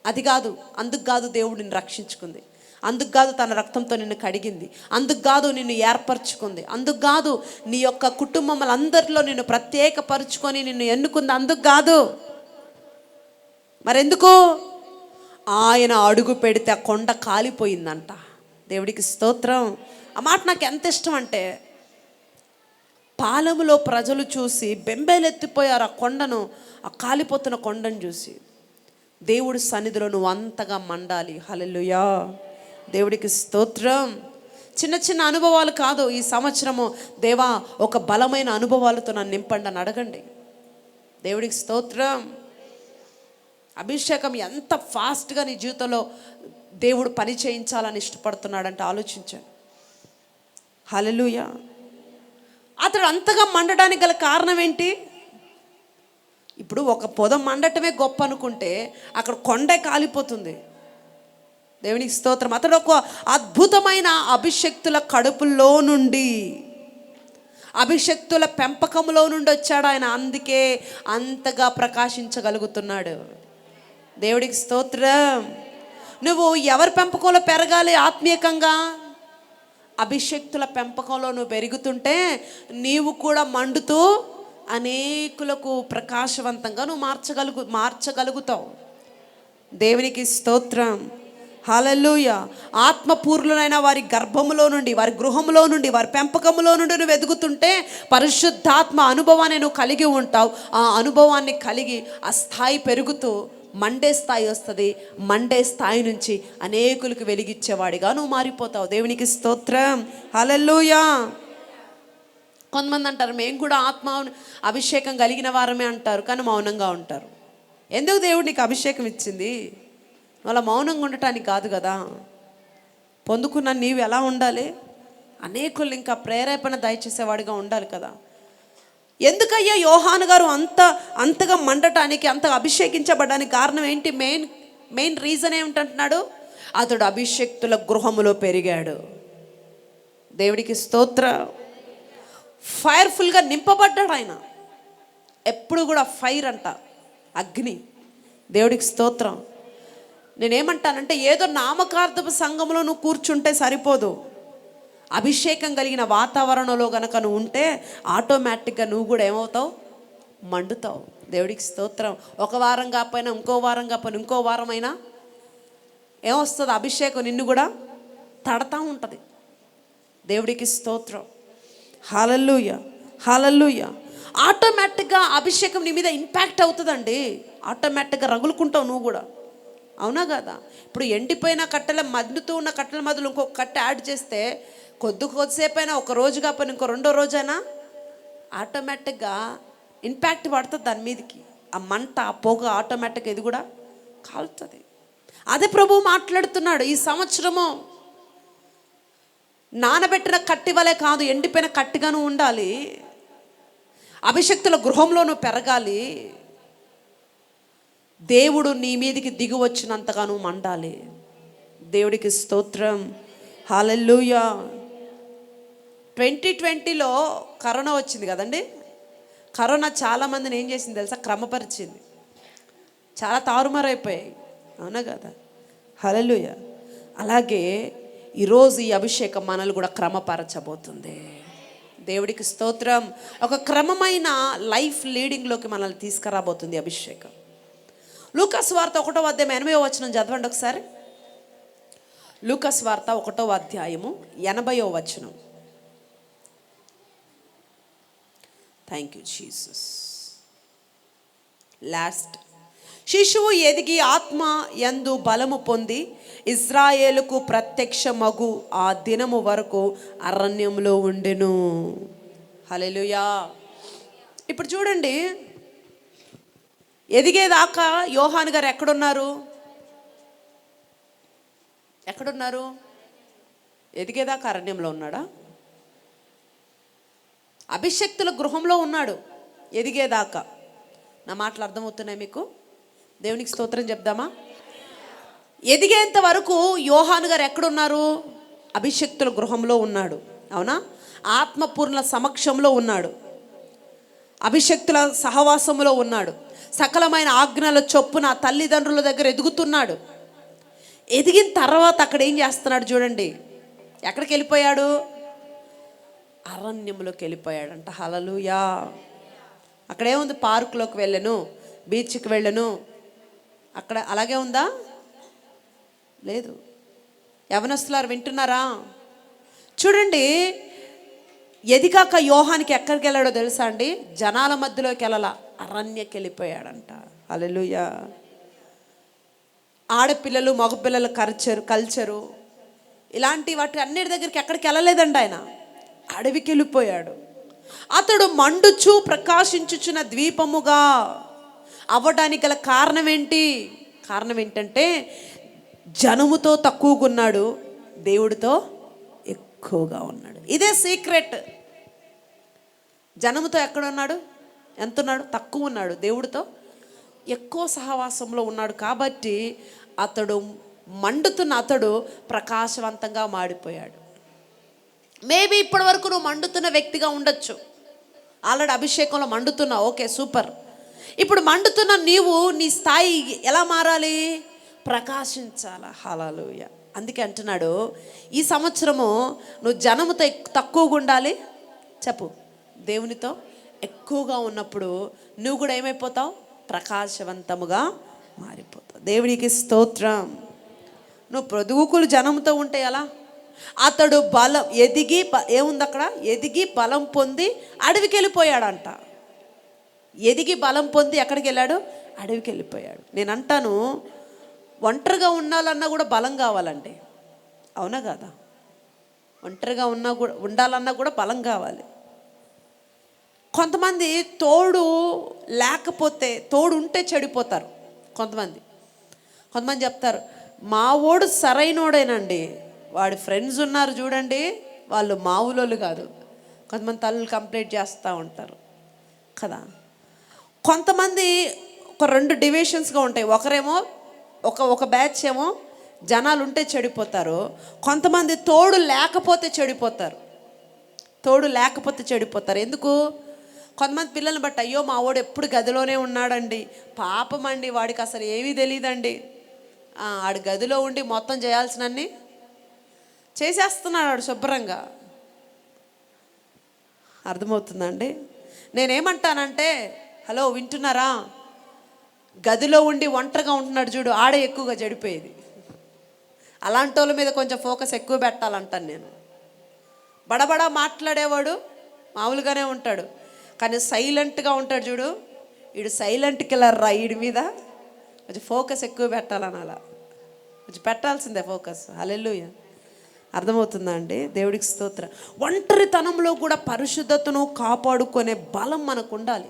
అది కాదు, అందుకు కాదు దేవుడు నిన్ను రక్షించుకుంది, అందుకు కాదు తన రక్తంతో నిన్ను కడిగింది, అందుకు కాదు నిన్ను ఏర్పరచుకుంది, అందుకు కాదు నీ యొక్క కుటుంబం అందరిలో నిన్ను ప్రత్యేకపరుచుకొని నిన్ను ఎన్నుకుంది, అందుకు కాదు. మరెందుకు? ఆయన అడుగు పెడితే ఆ కొండ కాలిపోయిందంట. దేవుడికి స్తోత్రం. ఆ మాట నాకు ఎంత ఇష్టం అంటే, పాలెములో ప్రజలు చూసి బెంబేలెత్తిపోయారు ఆ కొండను, ఆ కాలిపోతున్న కొండను చూసి. దేవుడి సన్నిధిలో నువ్వు అంతగా మండాలి. హల్లెలూయా. దేవుడికి స్తోత్రం. చిన్న అనుభవాలు కాదు. ఈ సంవత్సరము దేవా ఒక బలమైన అనుభవాలతో నన్ను నింపండి అని అడగండి. దేవుడికి స్తోత్రం. అభిషేకం ఎంత ఫాస్ట్గా నీ జీవితంలో దేవుడు పని చేయించాలని ఇష్టపడుతున్నాడంటే ఆలోచించాను. హల్లెలూయా. అతడు అంతగా మండడానికి గల కారణం ఏంటి? ఇప్పుడు ఒక పొద మండటమే గొప్ప అనుకుంటే అక్కడ కొండే కాలిపోతుంది. దేవునికి స్తోత్రం. అతడు ఒక అద్భుతమైన అభిషక్తుల కడుపులో నుండి, అభిషక్తుల పెంపకంలో నుండి వచ్చాడు ఆయన. అందుకే అంతగా ప్రకాశించగలుగుతున్నాడు. దేవుడికి స్తోత్రం. నువ్వు ఎవరి పెంపకంలో పెరగాలి ఆత్మీయంగా? అభిషక్తుల పెంపకంలో నువ్వు పెరుగుతుంటే నీవు కూడా మండుతూ అనేకులకు ప్రకాశవంతంగా నువ్వు మార్చగలుగుతావు. దేవునికి స్తోత్రం. హల్లెలూయా. ఆత్మపూర్ణులైన వారి గర్భములో నుండి, వారి గృహంలో నుండి, వారి పెంపకంలో నుండి నువ్వు ఎదుగుతుంటే పరిశుద్ధాత్మ అనుభవాన్ని నువ్వు కలిగి ఉంటావు. ఆ అనుభవాన్ని కలిగి ఆ స్థాయి పెరుగుతూ మండే స్థాయి వస్తుంది. మండే స్థాయి నుంచి అనేకులకు వెలిగించేవాడిగా నువ్వు మారిపోతావు. దేవునికి స్తోత్రం. హల్లెలూయా. కొంతమంది అంటారు మేము కూడా ఆత్మ అభిషేకం కలిగిన వారమే అంటారు, కానీ మౌనంగా ఉంటారు. ఎందుకు దేవుడు నీకు అభిషేకం ఇచ్చింది? వాళ్ళ మౌనంగా ఉండటానికి కాదు కదా. పొందుకున్న నీవు ఎలా ఉండాలి? అనేకులు ఇంకా ప్రేరేపణ దయచేసేవాడిగా ఉండాలి కదా. ఎందుకయ్యా యోహాను గారు అంతగా మండటానికి, అంతగా అభిషేకించబడడానికి కారణం ఏంటి? మెయిన్ రీజన్ ఏమిటంటున్నాడు? అతడు అభిషేక్తుల గృహములో పెరిగాడు. దేవుడికి స్తోత్ర. ఫైర్ఫుల్గా నింపబడ్డాడు ఆయన. ఎప్పుడు కూడా ఫైర్ అంట, అగ్ని. దేవుడికి స్తోత్రం. నేనేమంటానంటే ఏదో నామకార్థపు సంఘంలో నువ్వు కూర్చుంటే సరిపోదు. అభిషేకం కలిగిన వాతావరణంలో కనుక నువ్వు ఉంటే ఆటోమేటిక్గా నువ్వు కూడా ఏమవుతావు? మండుతావు. దేవుడికి స్తోత్రం. ఒక వారం కాకపోయినా ఇంకో వారం కాకపోయినా ఇంకో వారమైనా ఏమొస్తుంది? అభిషేకం నిన్ను కూడా తడతా ఉంటుంది. దేవుడికి స్తోత్రం. హల్లెలూయా, హల్లెలూయా. ఆటోమేటిక్గా అభిషేకం నీ మీద ఇంపాక్ట్ అవుతుందండి. ఆటోమేటిక్గా రగులుకుంటావు నువ్వు కూడా. అవునా కదా? ఇప్పుడు ఎండిపోయిన కట్టెల మండుతూ ఉన్న కట్టెల మధ్యలో ఇంకొక కట్టె యాడ్ చేస్తే కొద్దిసేపు అయినా, ఒక రోజు కాకపోయినా ఇంకో రెండో రోజైనా ఆటోమేటిక్గా ఇంపాక్ట్ పడుతుంది దాని మీదకి. ఆ మంట, ఆ పొగ ఆటోమేటిక్గా ఇది కూడా కాలుతుంది. అదే ప్రభువు మాట్లాడుతున్నాడు. ఈ సంవత్సరము నానబెట్టిన కట్టి వలె కాదు, ఎండిపోయిన కట్టిగాను ఉండాలి. అభిషక్తుల గృహంలో నువ్వు పెరగాలి. దేవుడు నీ మీదికి దిగి వచ్చినంతగా నువ్వు మండాలి. దేవుడికి స్తోత్రం. హల్లెలూయా. 2020లో కరోనా వచ్చింది కదండి. కరోనా చాలామందిని ఏం చేసింది తెలుసా? క్రమపరిచింది. చాలా తారుమారైపోయాయి. అవునా కదా? హల్లెలూయా. అలాగే ఈరోజు ఈ అభిషేకం మనల్ని కూడా క్రమపరచబోతుంది. దేవుడికి స్తోత్రం. ఒక క్రమమైన లైఫ్ లీడింగ్లోకి మనల్ని తీసుకురాబోతుంది అభిషేకం. లూకాసు వార్త 1వ అధ్యాయం 80వ వచనం చదవండి ఒకసారి. లూకాసు వార్త 1వ అధ్యాయము 80వ వచనం. Thank you Jesus. లాస్ట్. శిశువు ఎదిగి ఆత్మ యందు బలము పొంది ఇజ్రాయేలుకు ప్రత్యక్షమగు ఆ దినము వరకు అరణ్యంలో ఉండెను. హల్లెలూయా. ఇప్పుడు చూడండి, ఎదిగేదాకా యోహాను గారు ఎక్కడున్నారు? ఎదిగేదాకా అరణ్యంలో ఉన్నాడా? అభిషక్తుల గృహంలో ఉన్నాడు ఎదిగేదాకా. నా మాటలు అర్థమవుతున్నాయి మీకు? దేవునికి స్తోత్రం చెప్దామా? ఎదిగేంత వరకు యోహాను గారు ఎక్కడున్నారు? అభిషక్తుల గృహంలో ఉన్నాడు. అవునా? ఆత్మపూర్ణ సమక్షంలో ఉన్నాడు. అభిషక్తుల సహవాసంలో ఉన్నాడు. సకలమైన ఆజ్ఞల చొప్పున తల్లిదండ్రుల దగ్గర ఎదుగుతున్నాడు. ఎదిగిన తర్వాత అక్కడ ఏం చేస్తున్నాడు చూడండి. ఎక్కడికి వెళ్ళిపోయాడు? అరణ్యంలోకి వెళ్ళిపోయాడంట. హల్లెలూయా. అక్కడేముంది? పార్కులోకి వెళ్ళను, బీచ్కి వెళ్ళను. అక్కడ అలాగే ఉందా? లేదు. యవనస్తులారు వింటున్నారా? చూడండి, ఎదిగాక యోహానికి ఎక్కడికి వెళ్ళాడో తెలుసా అండి? జనాల మధ్యలోకి వెళ్ళాల, అరణ్యకి వెళ్ళిపోయాడంట. హల్లెలూయా. ఆడపిల్లలు మగపిల్లల కల్చరు ఇలాంటి వాటి అన్నిటి దగ్గరికి ఎక్కడికి వెళ్ళలేదండి ఆయన. అడవికి వెళ్ళిపోయాడు. అతడు మండుచు ప్రకాశించుచున్న ద్వీపముగా అవ్వడానికి గల కారణం ఏంటి? కారణం ఏంటంటే జనముతో తక్కువగా ఉన్నాడు, దేవుడితో ఎక్కువగా ఉన్నాడు. ఇదే సీక్రెట్. జనముతో ఎక్కడున్నాడు? ఎంత ఉన్నాడు? తక్కువ ఉన్నాడు. దేవుడితో ఎక్కువ సహవాసంలో ఉన్నాడు. కాబట్టి అతడు మండుతున్న అతడు ప్రకాశవంతంగా మాడిపోయాడు. మేబీ ఇప్పటి వరకు నువ్వు మండుతున్న వ్యక్తిగా ఉండొచ్చు. ఆల్రెడీ అభిషేకంలో మండుతున్నావు, ఓకే సూపర్. ఇప్పుడు మండుతున్న నీవు నీ స్థాయి ఎలా మారాలి? ప్రకాశించాల. హల్లెలూయా. అందుకే అంటున్నాడు, ఈ సంవత్సరము నువ్వు జనముతో తక్కువగా ఉండాలి. చెప్పు, దేవునితో ఎక్కువగా ఉన్నప్పుడు నువ్వు కూడా ఏమైపోతావు? ప్రకాశవంతముగా మారిపోతావు. దేవునికి స్తోత్రం. నువ్వు ప్రొదుగుకులు జనంతో ఉంటే ఎలా? అతడు బలం ఎదిగి ఏముంది అక్కడ? ఎదిగి బలం పొంది అడవికి వెళ్ళిపోయాడంట. ఎదిగి బలం పొంది ఎక్కడికి వెళ్ళాడు? అడవికి వెళ్ళిపోయాడు. నేను అంటాను, ఒంటరిగా ఉండాలన్నా కూడా బలం కావాలండి. అవునా కాదా? ఒంటరిగా ఉండాలన్నా కూడా బలం కావాలి. కొంతమంది తోడు లేకపోతే, తోడు ఉంటే చెడిపోతారు. కొంతమంది చెప్తారు, మా ఓడు సరైనోడేనండి, వాడి ఫ్రెండ్స్ ఉన్నారు చూడండి, వాళ్ళు మావులోళ్ళు కాదు. కొంతమంది తల్లులు కంప్లైంట్ చేస్తూ ఉంటారు కదా. కొంతమంది ఒక 2 డివిజన్స్గా ఉంటాయి. ఒకరేమో ఒక బ్యాచ్ ఏమో జనాలు ఉంటే చెడిపోతారు. కొంతమంది తోడు లేకపోతే చెడిపోతారు. ఎందుకు? కొంతమంది పిల్లల్ని బట్టి, అయ్యో మా వాడు ఎప్పుడు గదిలోనే ఉన్నాడండి, పాపం అండి, వాడికి అసలు ఏమీ తెలియదండి, ఆడు గదిలో ఉండి మొత్తం చేయాల్సినన్ని చేసేస్తున్నాడు ఆడు శుభ్రంగా. అర్థమవుతుందండి? నేనేమంటానంటే, హలో వింటున్నారా? గదిలో ఉండి ఒంటరిగా ఉంటున్నాడు చూడు, ఆడే ఎక్కువగా చెడిపోయేది. అలాంటి వాళ్ళ మీద కొంచెం ఫోకస్ ఎక్కువ పెట్టాలంటాను నేను. బడబడా మాట్లాడేవాడు మామూలుగానే ఉంటాడు, కానీ సైలెంట్గా ఉంటాడు చూడు, వీడు సైలెంట్ కిల్లర్ రా, వీడి మీద కొంచెం ఫోకస్ ఎక్కువ పెట్టాలని, అలా కొంచెం పెట్టాల్సిందే ఫోకస్. హల్లెలూయా. అర్థమవుతుందా అండి? దేవుడికి స్తోత్రం. ఒంటరితనంలో కూడా పరిశుద్ధతను కాపాడుకునే బలం మనకు ఉండాలి.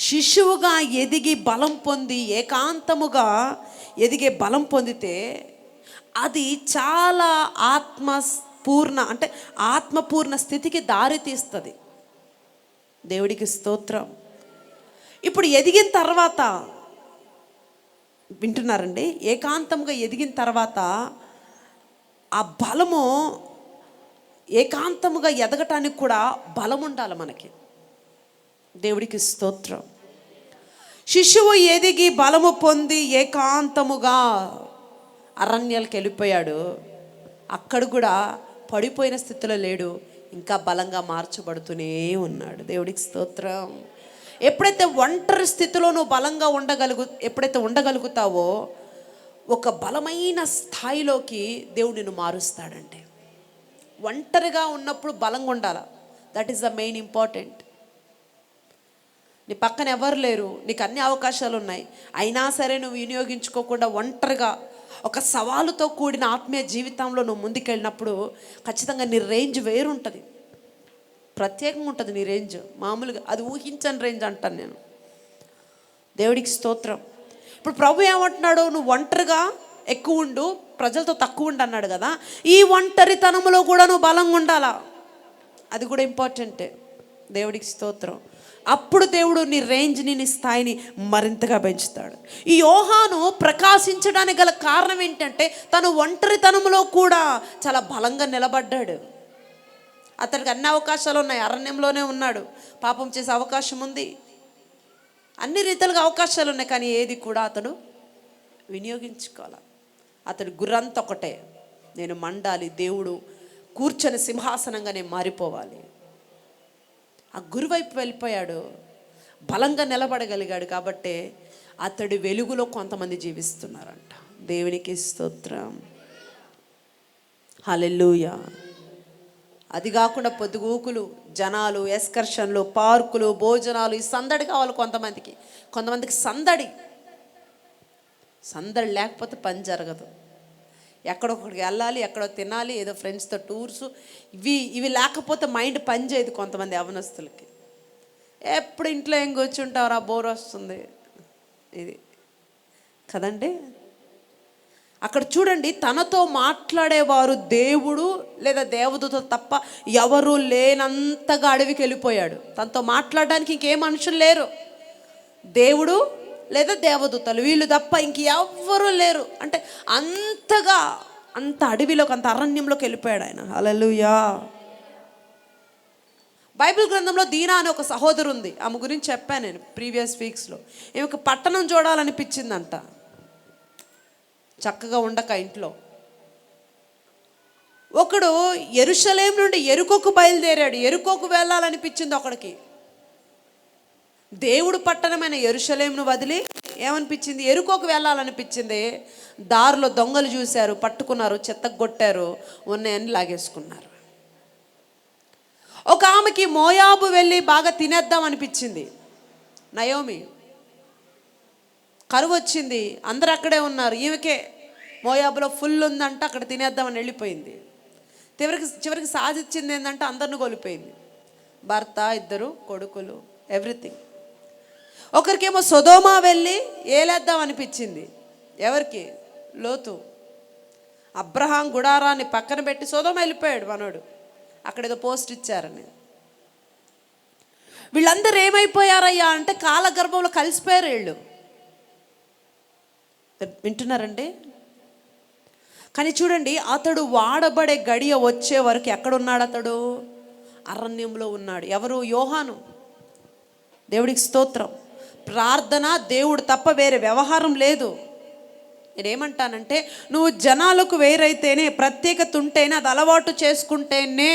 శిశువుగా ఎదిగి బలం పొంది ఏకాంతముగా ఎదిగే బలం పొందితే అది చాలా ఆత్మపూర్ణ స్థితికి దారి తీస్తుంది. దేవుడికి స్తోత్రం. ఇప్పుడు ఎదిగిన తర్వాత, వింటున్నారండి, ఏకాంతంగా ఎదిగిన తర్వాత ఆ బలము, ఏకాంతముగా ఎదగటానికి కూడా బలం ఉండాలి మనకి. దేవుడికి స్తోత్రం. శిశువు ఎదిగి బలము పొంది ఏకాంతముగా అరణ్యాలకు వెళ్ళిపోయాడు. అక్కడ కూడా పడిపోయిన స్థితిలో లేడు, ఇంకా బలంగా మార్చబడుతూనే ఉన్నాడు. దేవుడికి స్తోత్రం. ఎప్పుడైతే ఒంటరి స్థితిలో నువ్వు బలంగా ఎప్పుడైతే ఉండగలుగుతావో ఒక బలమైన స్థాయిలోకి దేవుడు నిన్ను మారుస్తాడంటే. ఒంటరిగా ఉన్నప్పుడు బలంగా ఉండాలి. That is the main important. నీ పక్కన ఎవరు లేరు, నీకు అన్ని అవకాశాలు ఉన్నాయి, అయినా సరే నువ్వు వినియోగించుకోకుండా ఒంటరిగా ఒక సవాలుతో కూడిన ఆత్మీయ జీవితంలో నువ్వు ముందుకెళ్ళినప్పుడు ఖచ్చితంగా నీ రేంజ్ వేరుంటుంది, ప్రత్యేకంగా ఉంటుంది నీ రేంజ్. మామూలుగా అది ఊహించని రేంజ్ అంటాను నేను. దేవుడికి స్తోత్రం. ఇప్పుడు ప్రభు ఏమంటున్నాడు? నువ్వు ఒంటరిగా ఎక్కువ ఉండు, ప్రజలతో తక్కువ ఉండు అన్నాడు కదా. ఈ ఒంటరితనంలో కూడా నువ్వు బలంగా ఉండాలా, అది కూడా ఇంపార్టెంటే. దేవుడికి స్తోత్రం. అప్పుడు దేవుడు నీ రేంజ్ని, నీ స్థాయిని మరింతగా పెంచుతాడు. ఈ యోహాను ప్రకాశించడానికి గల కారణం ఏంటంటే తను ఒంటరితనంలో కూడా చాలా బలంగా నిలబడ్డాడు. అతనికి అన్ని అవకాశాలు ఉన్నాయి, అరణ్యంలోనే ఉన్నాడు, పాపం చేసే అవకాశం ఉంది, అన్ని రీతిలుగా అవకాశాలు ఉన్నాయి, కానీ ఏది కూడా అతడు వినియోగించుకోవాలి. అతడి గుర్రంత ఒకటే, నేను మండాలి, దేవుడు కూర్చొని సింహాసనంగా నేను మారిపోవాలి. ఆ గురువైపు వెళ్ళిపోయాడు, బలంగా నిలబడగలిగాడు. కాబట్టి అతడి వెలుగులో కొంతమంది జీవిస్తున్నారంట. దేవునికి స్తోత్రం. హల్లెలూయా. అది కాకుండా పొద్దుగూకులు, జనాలు, ఎక్స్కర్షన్లు, పార్కులు, భోజనాలు, ఈ సందడి కావాలి కొంతమందికి సందడి లేకపోతే పని జరగదు. ఎక్కడొక్కడికి వెళ్ళాలి, ఎక్కడో తినాలి, ఏదో ఫ్రెండ్స్తో టూర్స్, ఇవి లేకపోతే మైండ్ పని చేయదు కొంతమంది యవనస్తులకి. ఎప్పుడు ఇంట్లో ఏం కూర్చుంటారా, బోర్ వస్తుంది, ఇది కదండి. అక్కడ చూడండి, తనతో మాట్లాడేవారు దేవుడు లేదా దేవదూత తప్ప ఎవరు లేనంతగా అడవికి వెళ్ళిపోయాడు. తనతో మాట్లాడడానికి ఇంకే మనుషులు లేరు, దేవుడు లేదా దేవదూతలు, వీళ్ళు తప్ప ఇంకెవ్వరూ లేరు. అంటే అంత అడవిలోకి, అంత అరణ్యంలోకి వెళ్ళిపోయాడు ఆయన. హల్లెలూయా. బైబిల్ గ్రంథంలో దీనా అనే ఒక సహోదరు ఉంది. ఆమె గురించి చెప్పాను నేను ప్రీవియస్ వీక్స్లో. ఈమెకు పట్టణం చూడాలనిపించిందంట, చక్కగా ఉండక ఇంట్లో. ఒకడు యెరూషలేము నుండి యెరికోకు బయలుదేరాడు. యెరికోకు వెళ్ళాలనిపించింది ఒకడికి. దేవుడు పట్టణమైన యెరూషలేమును వదిలి ఏమనిపించింది, యెరికోకు వెళ్ళాలనిపించింది. దారిలో దొంగలు చూశారు, పట్టుకున్నారు, చెత్తగొట్టారు, ఉన్నాయని లాగేసుకున్నారు. ఒక ఆమెకి మోయాబు వెళ్ళి బాగా తినేద్దాం అనిపించింది. నయోమి కరువు వచ్చింది, అందరు అక్కడే ఉన్నారు, ఈమెకే మోయాబులో ఫుల్ ఉందంట, అక్కడ తినేద్దామని వెళ్ళిపోయింది. చివరికి సాధించింది ఏంటంటే అందరిని కోల్పోయింది. భర్త, 2 కొడుకులు, ఎవ్రీథింగ్. ఒకరికేమో సొదోమ వెళ్ళి ఏలేద్దాం అనిపించింది. ఎవరికి? లోతు. అబ్రహాం గుడారాన్ని పక్కన పెట్టి సొదోమ వెళ్ళిపోయాడు మనోడు, అక్కడ ఏదో పోస్ట్ ఇచ్చారని. వీళ్ళందరూ ఏమైపోయారయ్యా అంటే కాలగర్భంలో కలిసిపోయారు వీళ్ళు. వింటున్నారండి? కానీ చూడండి, అతడు వాడబడే గడియ వచ్చే వరకు ఎక్కడున్నాడు? అతడు అరణ్యంలో ఉన్నాడు. ఎవరు? యోహాను. దేవుడికి స్తోత్రం. ప్రార్థన, దేవుడు తప్ప వేరే వ్యవహారం లేదు. నేనేమంటానంటే, నువ్వు జనాలకు వేరైతేనే, ప్రత్యేకత ఉంటేనే, అది అలవాటు చేసుకుంటేనే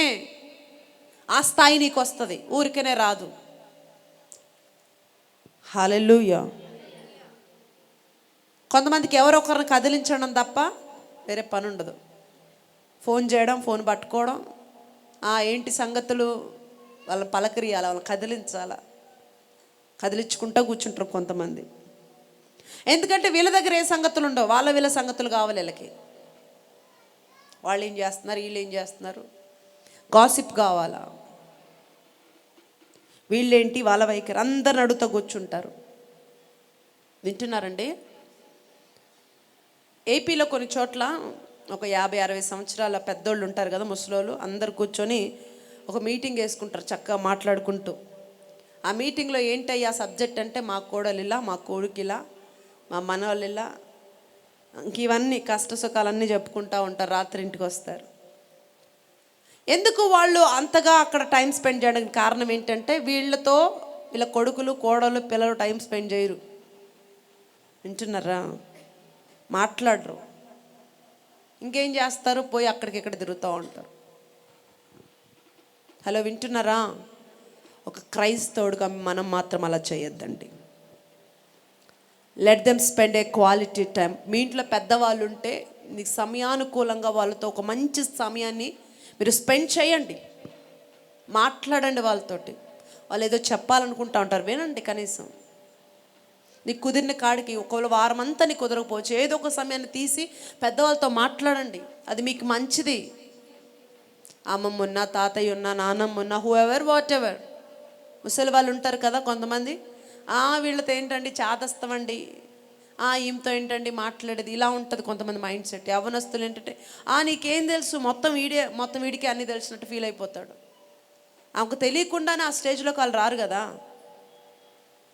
ఆ స్థాయి నీకు వస్తుంది, ఊరికనే రాదు. హల్లెలూయా. కొంతమందికి ఎవరొకరిని కదిలించడం తప్ప వేరే పని ఉండదు. ఫోన్ చేయడం, ఫోన్ పట్టుకోవడం, ఏంటి సంగతులు, వాళ్ళని పలకరియాలి, వాళ్ళని కదిలించాలా, కదిలించుకుంటూ కూర్చుంటారు కొంతమంది. ఎందుకంటే వీళ్ళ దగ్గర ఏ సంగతులు ఉండవు, వీళ్ళ సంగతులు కావాలి వీళ్ళకి. వాళ్ళు ఏం చేస్తున్నారు, వీళ్ళు ఏం చేస్తున్నారు, గాసిప్ కావాలా, వీళ్ళేంటి, వాళ్ళ వైఖరి, అందరిని అడుగుతూ కూర్చుంటారు. వింటున్నారండి? ఏపీలో కొన్ని చోట్ల ఒక 50-60 సంవత్సరాల పెద్దోళ్ళు ఉంటారు కదా, ముసలోళ్ళు, అందరు కూర్చొని ఒక మీటింగ్ వేసుకుంటారు చక్కగా మాట్లాడుకుంటూ. ఆ మీటింగ్లో ఏంటయ్యా సబ్జెక్ట్ అంటే, మా కోడలిలా, మా కొడుకిలా, మా మనవాళ్ళిలా, ఇంక ఇవన్నీ కష్ట సుఖాలన్నీ చెప్పుకుంటూ ఉంటారు. రాత్రి ఇంటికి వస్తారు. ఎందుకు వాళ్ళు అంతగా అక్కడ టైం స్పెండ్ చేయడానికి కారణం ఏంటంటే, వీళ్ళ కొడుకులు, కోడలు, పిల్లలు టైం స్పెండ్ చేయరు. వింటున్నారా? మాట్లాడరు. ఇంకేం చేస్తారు? పోయి అక్కడికి ఇక్కడ తిరుగుతూ ఉంటారు. హలో, వింటున్నారా? ఒక క్రైస్తవుడిగా మనం మాత్రం అలా చేయొద్దండి. Let them spend a quality time. మీ ఇంట్లో పెద్దవాళ్ళు ఉంటే నీకు సమయానుకూలంగా వాళ్ళతో ఒక మంచి సమయాన్ని మీరు స్పెండ్ చేయండి. మాట్లాడండి వాళ్ళతోటి. వాళ్ళు ఏదో చెప్పాలనుకుంటా ఉంటారు, వినండి. కనీసం నీకు కుదిరిన కాడికి, ఒకవేళ వారం అంతా నీకు కుదరకపోవచ్చు, ఏదో ఒక సమయాన్ని తీసి పెద్దవాళ్ళతో మాట్లాడండి. అది మీకు మంచిది. అమ్మమ్మ ఉన్నా, తాతయ్య ఉన్నా, నాన్నమ్మ ఉన్నా, హూ ఎవర్ వాట్ ఎవర్. ముసలి వాళ్ళు ఉంటారు కదా కొంతమంది, వీళ్ళతో ఏంటండి చాదస్తమండి, ఈమెతో ఏంటండి మాట్లాడేది, ఇలా ఉంటుంది కొంతమంది మైండ్ సెట్. యవ్వనస్తులు ఏంటంటే, నీకేం తెలుసు, మొత్తం వీడికి అన్నీ తెలిసినట్టు ఫీల్ అయిపోతాడు. ఆమెకు తెలియకుండానే ఆ స్టేజ్లోకి వాళ్ళు రారు కదా.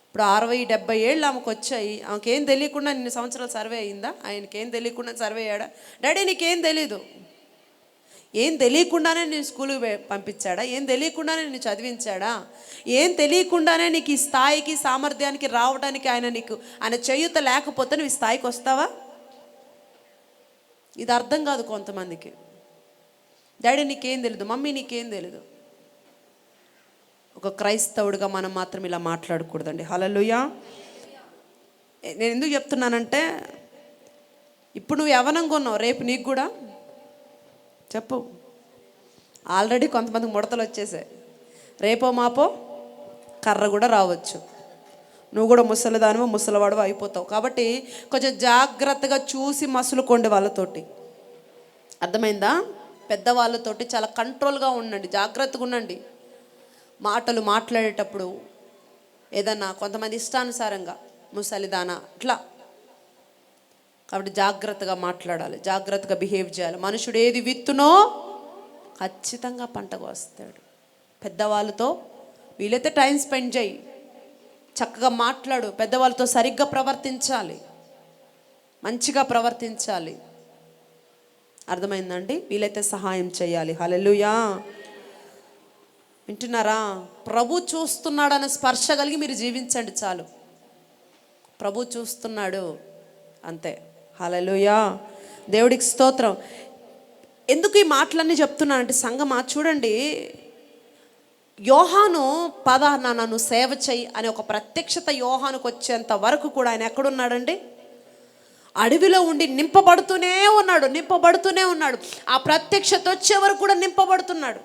ఇప్పుడు 60-70 ఏళ్ళు ఆమెకు వచ్చాయి, ఆమెకేం తెలియకుండా ఇన్ని సంవత్సరాలు సర్వే అయిందా? ఆయనకేం తెలియకుండా సర్వే అయ్యాడా? డాడీ నీకేం తెలీదు. ఏం తెలియకుండానే నేను స్కూల్కి పంపించాడా? ఏం తెలియకుండానే నేను చదివించాడా? ఏం తెలియకుండానే నీకు ఈ స్థాయికి, సామర్థ్యానికి రావడానికి ఆయన చేయూత లేకపోతే నువ్వు ఈ స్థాయికి వస్తావా? ఇది అర్థం కాదు కొంతమందికి. డాడీ నీకేం తెలీదు, మమ్మీ నీకేం తెలీదు. ఒక క్రైస్తవుడిగా మనం మాత్రం ఇలా మాట్లాడకూడదండి. హల్లెలూయా. నేను ఎందుకు చెప్తున్నానంటే, ఇప్పుడు నువ్వు యవ్వనంగా ఉన్నావు, రేపు నీకు కూడా చెప్పు. ఆల్రెడీ కొంతమందికి ముడతలు వచ్చేసాయి, రేపో మాపో కర్ర కూడా రావచ్చు. నువ్వు కూడా ముసలిదానివో ముసలివాడివో అయిపోతావు. కాబట్టి కొంచెం జాగ్రత్తగా చూసి మసులుకోండి వాళ్ళతోటి. అర్థమైందా? పెద్దవాళ్ళతోటి చాలా కంట్రోల్గా ఉండండి, జాగ్రత్తగా ఉండండి. మాటలు మాట్లాడేటప్పుడు ఏదన్నా కొంతమంది ఇష్టానుసారంగా ముసలిదానా అట్లా. కాబట్టి జాగ్రత్తగా మాట్లాడాలి, జాగ్రత్తగా బిహేవ్ చేయాలి. మనుషుడు ఏది విత్తునో ఖచ్చితంగా పంటకు వస్తాడు. పెద్దవాళ్ళతో వీలైతే టైం స్పెండ్ చేయి. చక్కగా మాట్లాడు, పెద్దవాళ్ళతో సరిగ్గా ప్రవర్తించాలి, మంచిగా ప్రవర్తించాలి. అర్థమైందండి? వీలైతే సహాయం చేయాలి. హల్లెలూయా. వింటున్నారా? ప్రభు చూస్తున్నాడన్న స్పర్శ కలిగి మీరు జీవించండి చాలు. ప్రభు చూస్తున్నాడు అంతే. హల్లెలూయా. దేవుడికి స్తోత్రం. ఎందుకు ఈ మాటలన్నీ చెప్తున్నానంటే సంగమా చూడండి, యోహాను పద నన్ను సేవ చెయ్యి అనే ఒక ప్రత్యక్షత యోహానుకు వచ్చేంత వరకు కూడా ఆయన ఎక్కడున్నాడండి? అడవిలో ఉండి నింపబడుతూనే ఉన్నాడు. ఆ ప్రత్యక్షత వచ్చే వరకు కూడా నింపబడుతున్నాడు,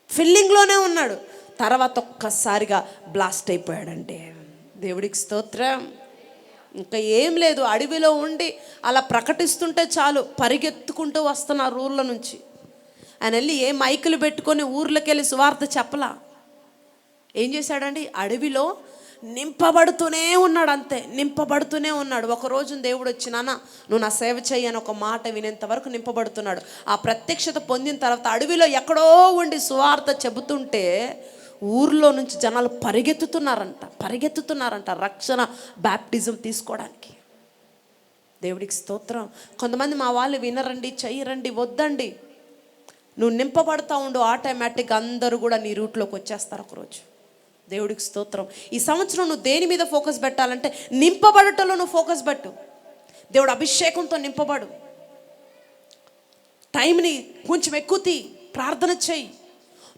ఫిల్లింగ్లోనే ఉన్నాడు. తర్వాత ఒక్కసారిగా బ్లాస్ట్ అయిపోయాడంటే దేవుడికి స్తోత్రం. ఇంకా ఏం లేదు, అడవిలో ఉండి అలా ప్రకటిస్తుంటే చాలు పరిగెత్తుకుంటూ వస్తున్నారు ఊర్ల నుంచి. ఆయన వెళ్ళి ఏ మైకులు పెట్టుకొని ఊర్లోకి వెళ్ళి సువార్త చెప్పలా. ఏం చేశాడండి? అడవిలో నింపబడుతూనే ఉన్నాడు, అంతే నింపబడుతూనే ఉన్నాడు. ఒకరోజు దేవుడు వచ్చి, నాన్న నువ్వు నా సేవ చెయ్యి అని ఒక మాట వినేంత వరకు నింపబడుతున్నాడు. ఆ ప్రత్యక్షత పొందిన తర్వాత అడవిలో ఎక్కడో ఉండి సువార్త చెబుతుంటే ఊర్లో నుంచి జనాలు పరిగెత్తుతున్నారంట రక్షణ బ్యాప్టిజం తీసుకోవడానికి. దేవుడికి స్తోత్రం. కొంతమంది మా వాళ్ళు వినరండి, చెయ్యరండి, వద్దండి. నువ్వు నింపబడతా ఉండు, ఆటోమేటిక్గా అందరూ కూడా నీ రూట్లోకి వచ్చేస్తారు ఒకరోజు. దేవుడికి స్తోత్రం. ఈ సంవత్సరం నువ్వు దేని మీద ఫోకస్ పెట్టాలంటే నింపబడటంలో నువ్వు ఫోకస్ పెట్టు. దేవుడు అభిషేకంతో నింపబడు. టైంని కొంచెం ఎక్కువ ప్రార్థన చెయ్యి.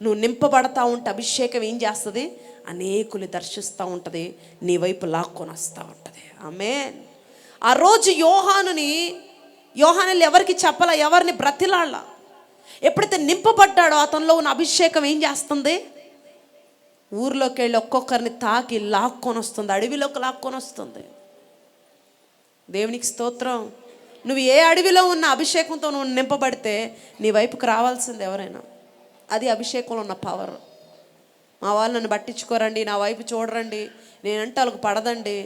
నువ్వు నింపబడతా ఉంటే అభిషేకం ఏం చేస్తుంది? అనేకులు దర్శిస్తూ ఉంటుంది, నీ వైపు లాక్కొని వస్తూ ఉంటుంది. ఆమేన్. ఆ రోజు యోహాను ఎవరికి చెప్పాలా, ఎవరిని బ్రతిలాడాల. ఎప్పుడైతే నింపబడ్డాడో అతనిలో ఉన్న అభిషేకం ఏం చేస్తుంది? ఊర్లోకి వెళ్ళి ఒక్కొక్కరిని తాకి లాక్కొని వస్తుంది, అడవిలోకి లాక్కొని వస్తుంది. దేవునికి స్తోత్రం. నువ్వు ఏ అడవిలో ఉన్న అభిషేకంతో నువ్వు నింపబడితే నీ వైపుకి రావాల్సింది ఎవరైనా. అది అభిషేకంలో ఉన్న పవర్. మా వాళ్ళు నన్ను పట్టించుకోరండి, నా వైపు చూడరండి, నేనంటే వాళ్ళకి పడదండి.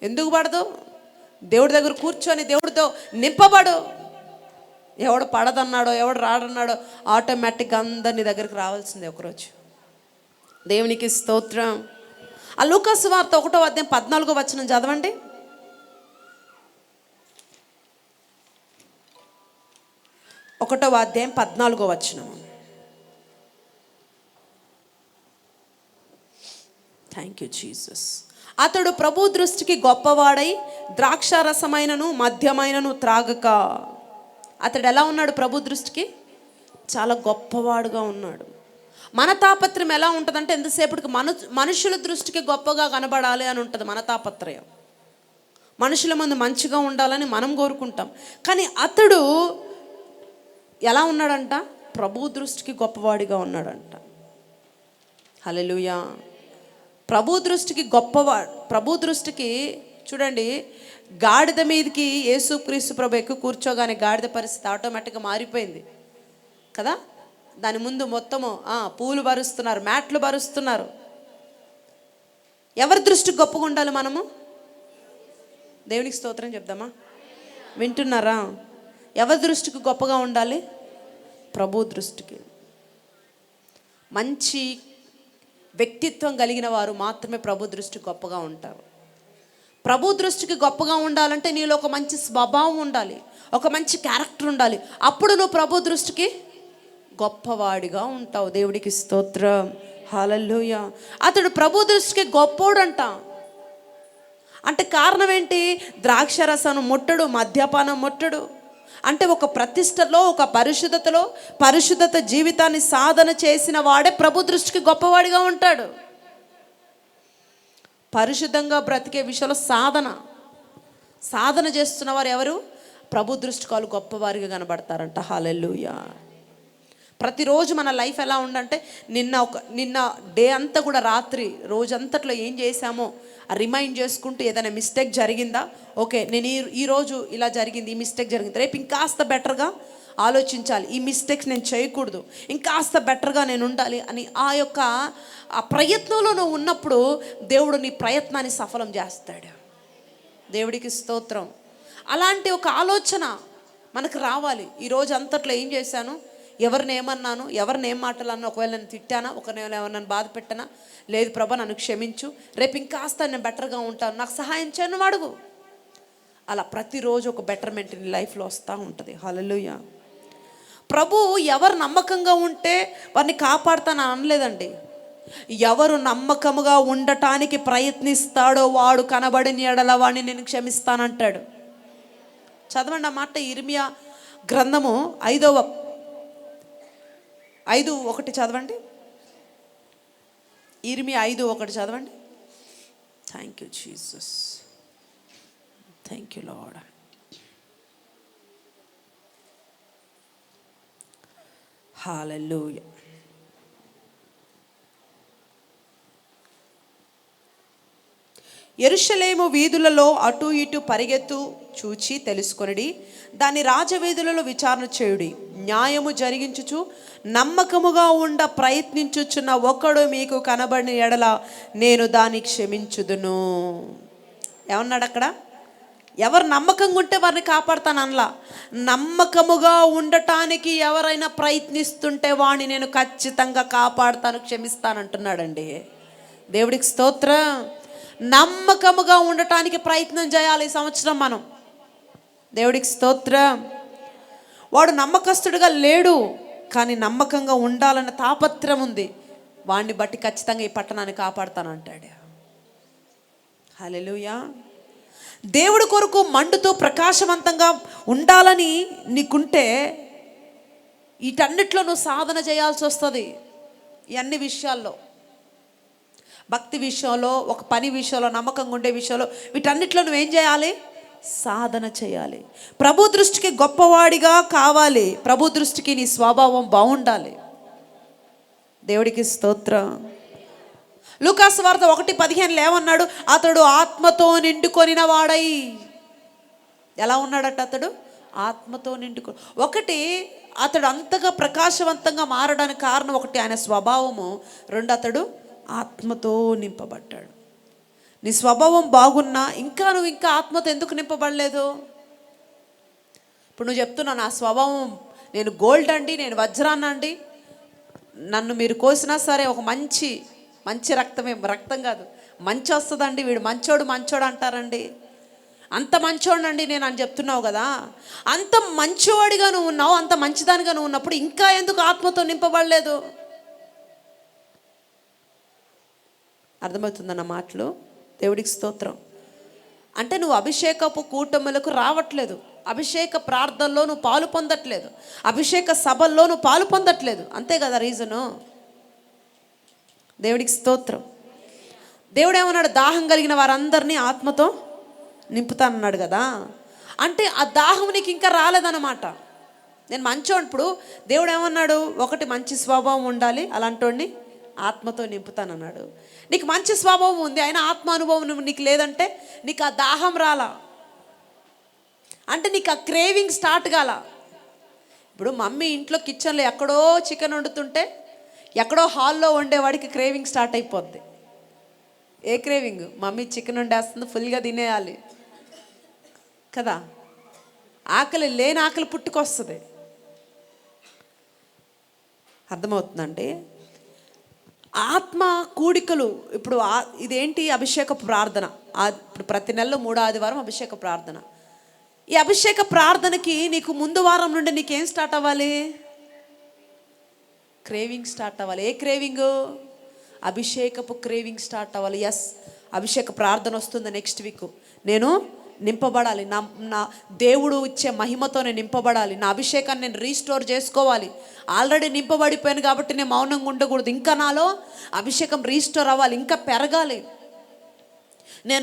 ఎందుకు పడదు? దేవుడి దగ్గర కూర్చొని దేవుడితో నింపబడు. ఎవడు పడదన్నాడో ఎవడు రాడన్నాడో ఆటోమేటిక్గా అందరినీ దగ్గరికి రావాల్సిందే ఒకరోజు. దేవునికి స్తోత్రం. ఆ లూకాసు వార్త 1వ అధ్యాయం 14వ వచనం చదవండి. 1వ అధ్యాయం 14వ వచనం. Thank you Jesus. అతడు ప్రభు దృష్టికి గొప్పవాడై ద్రాక్షారసమైనను మద్యమైనను త్రాగక. అతడు ఎలా ఉన్నాడు? ప్రభు దృష్టికి చాలా గొప్పవాడుగా ఉన్నాడు. మన తాపత్రయం ఎలా ఉంటుందంటే ఎంతసేపటికి మనుషుల దృష్టికి గొప్పగా కనబడాలి అని ఉంటుంది మన తాపత్రయం. మనుషుల ముందు మంచిగా ఉండాలని మనం కోరుకుంటాం. కానీ అతడు ఎలా ఉన్నాడంట? ప్రభు దృష్టికి గొప్పవాడిగా ఉన్నాడంట. హల్లెలూయా. ప్రభు దృష్టికి గొప్పవాడు. ప్రభు దృష్టికి చూడండి, గాడిద మీదకి యేసుక్రీస్తు ప్రభు ఎక్కువ కూర్చోగానే గాడిద పరిస్థితి ఆటోమేటిక్గా మారిపోయింది కదా. దాని ముందు మొత్తము పూలు బరుస్తున్నారు, మ్యాట్లు బరుస్తున్నారు. ఎవరి దృష్టికి గొప్పగా ఉండాలి మనము? దేవునికి స్తోత్రం చెప్దామా? వింటున్నారా? ఎవరి దృష్టికి గొప్పగా ఉండాలి? ప్రభు దృష్టికి. మంచి వ్యక్తిత్వం కలిగిన వారు మాత్రమే ప్రభు దృష్టికి గొప్పగా ఉంటారు. ప్రభు దృష్టికి గొప్పగా ఉండాలంటే నీలో ఒక మంచి స్వభావం ఉండాలి, ఒక మంచి క్యారెక్టర్ ఉండాలి. అప్పుడు నువ్వు ప్రభు దృష్టికి గొప్పవాడిగా ఉంటావు. దేవుడికి స్తోత్రం. హల్లెలూయా. అతడు ప్రభు దృష్టికి గొప్పోడంట. అంటే కారణం ఏంటి? ద్రాక్షరసను ముట్టడు, మద్యపానం ముట్టడు. అంటే ఒక ప్రతిష్టలో, ఒక పరిశుద్ధత జీవితాన్ని సాధన చేసిన వాడే ప్రభు దృష్టికి గొప్పవాడిగా ఉంటాడు. పరిశుద్ధంగా బ్రతికే విషయంలో సాధన చేస్తున్న వారు ఎవరు? ప్రభు దృష్టికి వాళ్ళు గొప్పవారిగా కనబడతారంట. హల్లెలూయా. ప్రతిరోజు మన లైఫ్ ఎలా ఉందంటే నిన్న డే అంతా కూడా రాత్రి రోజంతట్లో ఏం చేశామో రిమైండ్ చేసుకుంటూ ఏదైనా మిస్టేక్ జరిగిందా, ఓకే నేను ఈరోజు ఇలా జరిగింది, ఈ మిస్టేక్ జరిగింది, రేపు ఇంకాస్త బెటర్గా ఆలోచించాలి, ఈ మిస్టేక్స్ నేను చేయకూడదు, ఇంకాస్త బెటర్గా నేను ఉండాలి అని ఆ ప్రయత్నంలో నువ్వు ఉన్నప్పుడు దేవుడు నీ ప్రయత్నాన్ని సఫలం చేస్తాడు. దేవుడికి స్తోత్రం. అలాంటి ఒక ఆలోచన మనకు రావాలి. ఈరోజు అంతట్లో ఏం చేశాను, ఎవరిని ఏమన్నాను, ఎవరిని ఏం మాటలు అన్నా, ఒకవేళ నేను తిట్టానా, ఒకవేళ ఎవరిని బాధ పెట్టానా, లేదు ప్రభా నన్ను క్షమించు, రేపు ఇంకాస్త నేను బెటర్గా ఉంటాను, నాకు సహాయం చేయను అడుగు. అలా ప్రతిరోజు ఒక బెటర్మెంట్ నీ లైఫ్లో వస్తూ ఉంటుంది. హల్లెలూయా. ప్రభు ఎవరు నమ్మకంగా ఉంటే వారిని కాపాడుతాను అనలేదండి. ఎవరు నమ్మకముగా ఉండటానికి ప్రయత్నిస్తాడో వాడు కనబడిన ఎడల వాడిని నేను క్షమిస్తానంటాడు. చదవండి ఆ మాట. ఇర్మియా గ్రంథము 5:1 చదవండి. ఇర్మియా 5:1 చదవండి. Thank you Jesus, thank you Lord. Hallelujah. యెరూషలేము వీధులలో అటు ఇటు పరిగెత్తు చూచి తెలుసుకొనిడి, దాని రాజవీధులలో విచారణ చేయుడి. న్యాయము జరిగించుచు నమ్మకముగా ఉండ ప్రయత్నించుచున్న ఒకడు మీకు కనబడిన ఎడల నేను దాన్ని క్షమించుదును. ఏమన్నాడు అక్కడ? ఎవరు నమ్మకంగా ఉంటే వారిని కాపాడుతాను అనలా. నమ్మకముగా ఉండటానికి ఎవరైనా ప్రయత్నిస్తుంటే వాడిని నేను ఖచ్చితంగా కాపాడుతాను, క్షమిస్తాను అంటున్నాడండి. దేవుడికి స్తోత్రం. నమ్మకముగా ఉండటానికి ప్రయత్నం చేయాలి ఈ సంవత్సరం మనం. దేవుడికి స్తోత్రం. వాడు నమ్మకస్తుడిగా లేడు, కానీ నమ్మకంగా ఉండాలన్న తాపత్రయం ఉంది. వాడిని బట్టి ఖచ్చితంగా ఈ పట్టణాన్ని కాపాడుతానంటాడు. హల్లెలూయా. దేవుడి కొరకు మండుతూ ప్రకాశవంతంగా ఉండాలని నీకుంటే వీటన్నిటిలో నువ్వు సాధన చేయాల్సి వస్తుంది. ఈ అన్ని విషయాల్లో, భక్తి విషయంలో, ఒక పని విషయంలో, నమ్మకంగా ఉండే విషయంలో, వీటన్నిటిలో నువ్వేం చేయాలి? సాధన చేయాలి. ప్రభు దృష్టికి గొప్పవాడిగా కావాలి. ప్రభు దృష్టికి నీ స్వభావం బాగుండాలి. దేవుడికి స్తోత్రం. లూకాసు వార్త 1:15 ఏమన్నాడు? అతడు ఆత్మతో నిండుకొనిన వాడై. ఎలా ఉన్నాడట అతడు? ఆత్మతో నిండుకొని. ఒకటి, అతడు అంతగా ప్రకాశవంతంగా మారడానికి కారణం ఒకటి ఆయన స్వభావము, రెండు అతడు ఆత్మతో నింపబడ్డాడు. నీ స్వభావం బాగున్నా నువ్వు ఇంకా ఆత్మతో ఎందుకు నింపబడలేదు? ఇప్పుడు నువ్వు చెప్తున్నావు నా స్వభావం, నేను గోల్డ్ అండి, నేను వజ్రాన్ని అండి, నన్ను మీరు కోసినా సరే ఒక మంచి రక్తం కాదు, మంచి వస్తుందండి, వీడు మంచోడు అంటారండి, అంత మంచోడండి నేను అని చెప్తున్నావు కదా. అంత మంచివాడిగా నువ్వు ఉన్నావు, అంత మంచిదానిగా నువ్వు ఉన్నప్పుడు ఇంకా ఎందుకు ఆత్మతో నింపబడలేదు? అర్థమవుతుందన్న మాటలు. దేవుడికి స్తోత్రం. అంటే నువ్వు అభిషేకపు కూటములకు రావట్లేదు, అభిషేక ప్రార్థనలో నువ్వు పాలు పొందట్లేదు, అభిషేక సభల్లో నువ్వు పాలు పొందట్లేదు, అంతే కదా రీజను. దేవుడికి స్తోత్రం. దేవుడు ఏమన్నాడు? దాహం కలిగిన వారందరినీ ఆత్మతో నింపుతానన్నాడు కదా. అంటే ఆ దాహం నీకు ఇంకా రాలేదన్నమాట. నేను మంచోడు. ఇప్పుడు దేవుడు ఏమన్నాడు? ఒకటి, మంచి స్వభావం ఉండాలి, అలాంటోడిని ఆత్మతో నింపుతానన్నాడు. నీకు మంచి స్వభావం ఉంది, అయినా ఆత్మ అనుభవం నీకు లేదంటే నీకు ఆ దాహం రాలా, అంటే నీకు ఆ క్రేవింగ్ స్టార్ట్ కాల. ఇప్పుడు మమ్మీ ఇంట్లో కిచెన్లో ఎక్కడో చికెన్ వండుతుంటే ఎక్కడో హాల్లో వండేవాడికి క్రేవింగ్ స్టార్ట్ అయిపోద్ది. ఏ క్రేవింగ్? మమ్మీ చికెన్ వండేస్తుంది, ఫుల్గా తినేయాలి కదా. ఆకలి లేని ఆకలి పుట్టుకొస్తుంది. అర్థమవుతుందండి? ఆత్మ కూడికలు. ఇప్పుడు ఇదేంటి? అభిషేక ప్రార్థన. ఇప్పుడు ప్రతి నెలలో 3వ ఆదివారం అభిషేక ప్రార్థన. ఈ అభిషేక ప్రార్థనకి నీకు ముందు వారం నుండి నీకేం స్టార్ట్ అవ్వాలి? క్రేవింగ్ స్టార్ట్ అవ్వాలి. ఏ క్రేవింగ్? అభిషేకపు క్రేవింగ్ స్టార్ట్ అవ్వాలి. ఎస్, అభిషేక ప్రార్థన వస్తుంది నెక్స్ట్ వీక్. నేను నింపబడాలి, నా దేవుడు ఇచ్చే మహిమతో నేను నింపబడాలి, నా అభిషేకాన్ని నేను రీస్టోర్ చేసుకోవాలి. ఆల్రెడీ నింపబడిపోయాను కాబట్టి నేను మౌనంగా ఉండకూడదు, ఇంకా నాలో అభిషేకం రీస్టోర్ అవ్వాలి, ఇంకా పెరగాలి,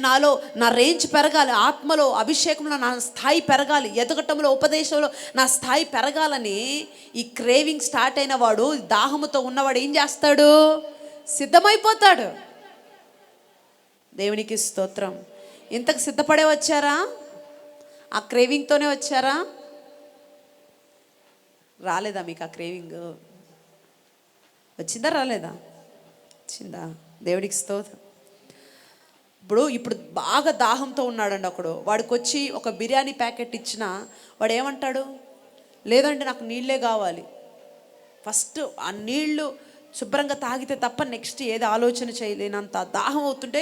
నాలో నా రేంజ్ పెరగాలి, ఆత్మలో అభిషేకంలో నా స్థాయి పెరగాలి, ఎదగటంలో ఉపదేశంలో నా స్థాయి పెరగాలని ఈ క్రేవింగ్ స్టార్ట్ అయిన వాడు, దాహముతో ఉన్నవాడు ఏం చేస్తాడు? సిద్ధమైపోతాడు. దేవునికి స్తోత్రం. ఇంతకు సిద్ధపడే వచ్చారా? ఆ క్రేవింగ్తోనే వచ్చారా? రాలేదా మీకు ఆ క్రేవింగ్? వచ్చిందా రాలేదా? వచ్చిందా? దేవుడికి స్తోత్రం. ఇప్పుడు బాగా దాహంతో ఉన్నాడండి ఒకడు. వాడికి వచ్చి ఒక బిర్యానీ ప్యాకెట్ ఇచ్చినా వాడు ఏమంటాడు? లేదంటే నాకు నీళ్ళే కావాలి. ఫస్ట్ ఆ నీళ్లు శుభ్రంగా తాగితే తప్ప నెక్స్ట్ ఏది ఆలోచన చేయలేనంత దాహం అవుతుంటే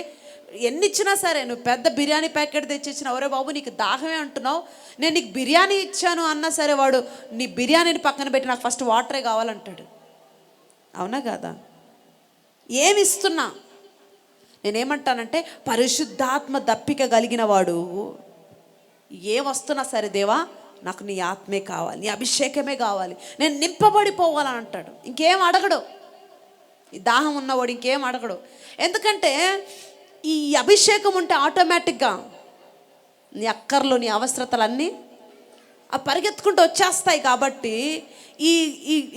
ఎన్ని ఇచ్చినా సరే, నువ్వు పెద్ద బిర్యానీ ప్యాకెట్ తెచ్చిచ్చిన, ఒరే బాబు నీకు దాహమే అంటున్నావు, నేను నీకు బిర్యానీ ఇచ్చాను అన్నా సరే వాడు నీ బిర్యానీని పక్కన పెట్టి నాకు ఫస్ట్ వాటరే కావాలంటాడు. అవునా కాదా? ఏమి ఇస్తున్నా నేనేమంటానంటే, పరిశుద్ధాత్మ దప్పిక కలిగిన వాడు ఏమొస్తున్నా సరే, దేవా నాకు నీ ఆత్మే కావాలి, నీ అభిషేకమే కావాలి, నేను నింపబడిపోవాలని అంటాడు. ఇంకేం అడగడు. ఈ దాహం ఉన్నవాడు ఇంకేం అడగడు. ఎందుకంటే ఈ అభిషేకం ఉంటే ఆటోమేటిక్గా నీ అక్కర్లు, నీ అవసరతలన్నీ ఆ పరిగెత్తుకుంటూ వచ్చేస్తాయి. కాబట్టి ఈ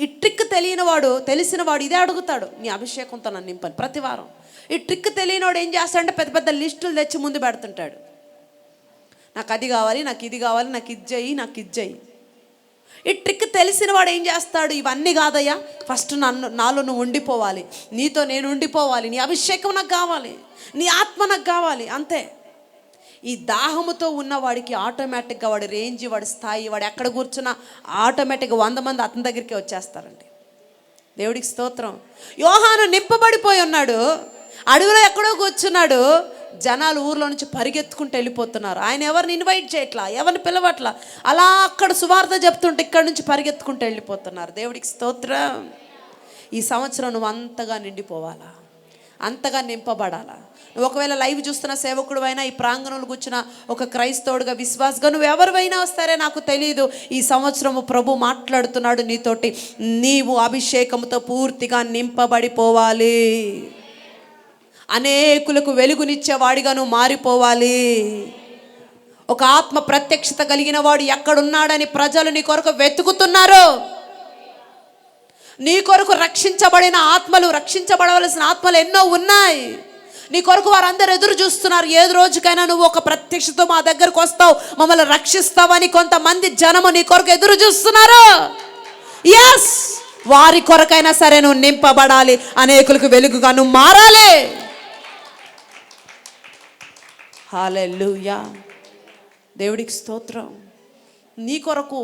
ఈ ట్రిక్ తెలిసిన వాడు ఇదే అడుగుతాడు, నీ అభిషేకంతో నన్ను నింపని ప్రతి వారం. ఈ ట్రిక్ తెలియనివాడు ఏం చేస్తాడంటే పెద్ద పెద్ద లిస్టులు తెచ్చి ముందు పెడుతుంటాడు. నాకు అది కావాలి, నాకు ఇది కావాలి, నాకు ఇది చెయ్యి, నాకు ఇది చెయ్యి. ఈ ట్రిక్ తెలిసిన వాడు ఏం చేస్తాడు, ఇవన్నీ కాదయ్యా, ఫస్ట్ నాలో నువ్వు ఉండిపోవాలి, నీతో నేను ఉండిపోవాలి, నీ అభిషేకం నాకు కావాలి, నీ ఆత్మ నాకు కావాలి, అంతే. ఈ దాహముతో ఉన్నవాడికి ఆటోమేటిక్గా వాడి రేంజ్, వాడి స్థాయి, వాడు ఎక్కడ కూర్చున్నా ఆటోమేటిక్గా 100 మంది అతని దగ్గరికి వచ్చేస్తారండి. దేవుడికి స్తోత్రం. యోహాను నింపబడిపోయి ఉన్నాడు, అడవిలో ఎక్కడో కూర్చున్నాడు, జనాలు ఊర్లో నుంచి పరిగెత్తుకుంటూ వెళ్ళిపోతున్నారు. ఆయన ఎవరిని ఇన్వైట్ చేయట్లా, ఎవరిని పిలవట్లా, అలా అక్కడ సువార్త చెప్తుంటే ఇక్కడ నుంచి పరిగెత్తుకుంటూ వెళ్ళిపోతున్నారు. దేవుడికి స్తోత్రం. ఈ సంవత్సరం నువ్వు అంతగా నిండిపోవాలా, అంతగా నింపబడాలా. నువ్వు ఒకవేళ లైవ్ చూస్తున్న సేవకుడు అయినా, ఈ ప్రాంగణంలో కూర్చున్న ఒక క్రైస్తవుడుగా, విశ్వాసగా, నువ్వు ఎవరివైనా వస్తారే నాకు తెలియదు, ఈ సంవత్సరము ప్రభు మాట్లాడుతున్నాడు నీతోటి. నీవు అభిషేకంతో పూర్తిగా నింపబడిపోవాలి, అనేకులకు వెలుగునిచ్చేవాడిగా నువ్వు మారిపోవాలి. ఒక ఆత్మ ప్రత్యక్షత కలిగిన వాడు ఎక్కడున్నాడని ప్రజలు నీ కొరకు వెతుకుతున్నారు. నీ కొరకు రక్షించబడిన ఆత్మలు, రక్షించబడవలసిన ఆత్మలు ఎన్నో ఉన్నాయి. నీ కొరకు వారందరూ ఎదురు చూస్తున్నారు. ఏది రోజుకైనా నువ్వు ఒక ప్రత్యక్షతో మా దగ్గరకు వస్తావు, మమ్మల్ని రక్షిస్తావని కొంతమంది జనము నీ కొరకు ఎదురు చూస్తున్నారు. ఎస్, వారి కొరకైనా సరే నువ్వు నింపబడాలి, అనేకులకు వెలుగుగా నువ్వు మారాలి. హల్లెలూయా. దేవుడికి స్తోత్రం. నీ కొరకు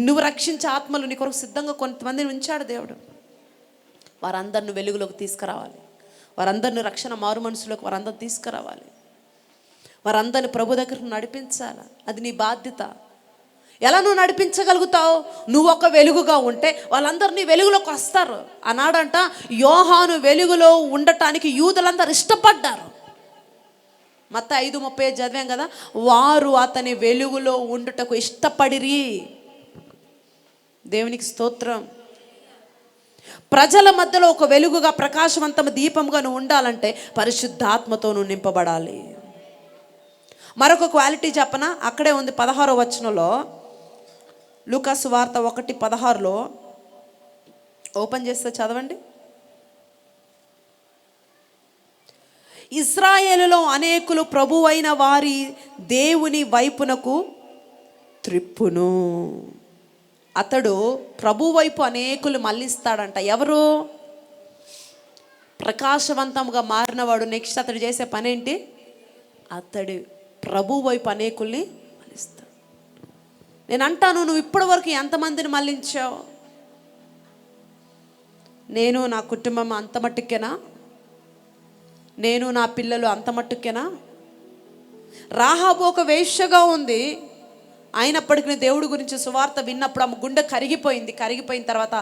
నువ్వు రక్షించే ఆత్మలు నీ కొరకు సిద్ధంగా కొంతమందిని ఉంచాడు దేవుడు. వారందరిని వెలుగులోకి తీసుకురావాలి, వారందరిని రక్షణ మారు మనసులోకి వారందరిని తీసుకురావాలి, వారందరిని ప్రభు దగ్గరకు నడిపించాలి. అది నీ బాధ్యత. ఎలా నువ్వు నడిపించగలుగుతావు? నువ్వు ఒక వెలుగుగా ఉంటే వాళ్ళందరినీ వెలుగులోకి వస్తారు. అన్నాడంట, యోహాను వెలుగులో ఉండటానికి యూదులందరూ ఇష్టపడ్డారు. మత్తయి 5:30 చదివాం కదా, వారు అతని వెలుగులో ఉండుటకు ఇష్టపడిరి. దేవునికి స్తోత్రం. ప్రజల మధ్యలో ఒక వెలుగుగా, ప్రకాశవంతమ దీపంగా నువ్వు ఉండాలంటే పరిశుద్ధాత్మతో నువ్వు నింపబడాలి. మరొక క్వాలిటీ చెప్పనా? అక్కడే ఉంది 16వ వచనంలో, లూకా సువార్త 1:16లో ఓపెన్ చేస్తే చదవండి. ఇశ్రాయేలులో అనేకులు ప్రభువైన వారి దేవుని వైపునకు త్రిప్పును. అతడు ప్రభు వైపు అనేకులు మళ్ళిస్తాడంట. ఎవరు? ప్రకాశవంతంగా మారినవాడు. నెక్స్ట్ అతడు చేసే పని ఏంటి? అతడు ప్రభు వైపు అనేకుల్ని మళ్ళిస్తాడు. నేను అంటాను, నువ్వు ఇప్పటి వరకు ఎంతమందిని మళ్ళించావు? నేను నా కుటుంబం అంత మట్టుకేనా? నేను నా పిల్లలు అంత మట్టుకేనా? రాహాబు ఒక వేశ్యగా ఉంది, అయినప్పటికీ దేవుడి గురించి సువార్త విన్నప్పుడు ఆమె గుండె కరిగిపోయింది. కరిగిపోయిన తర్వాత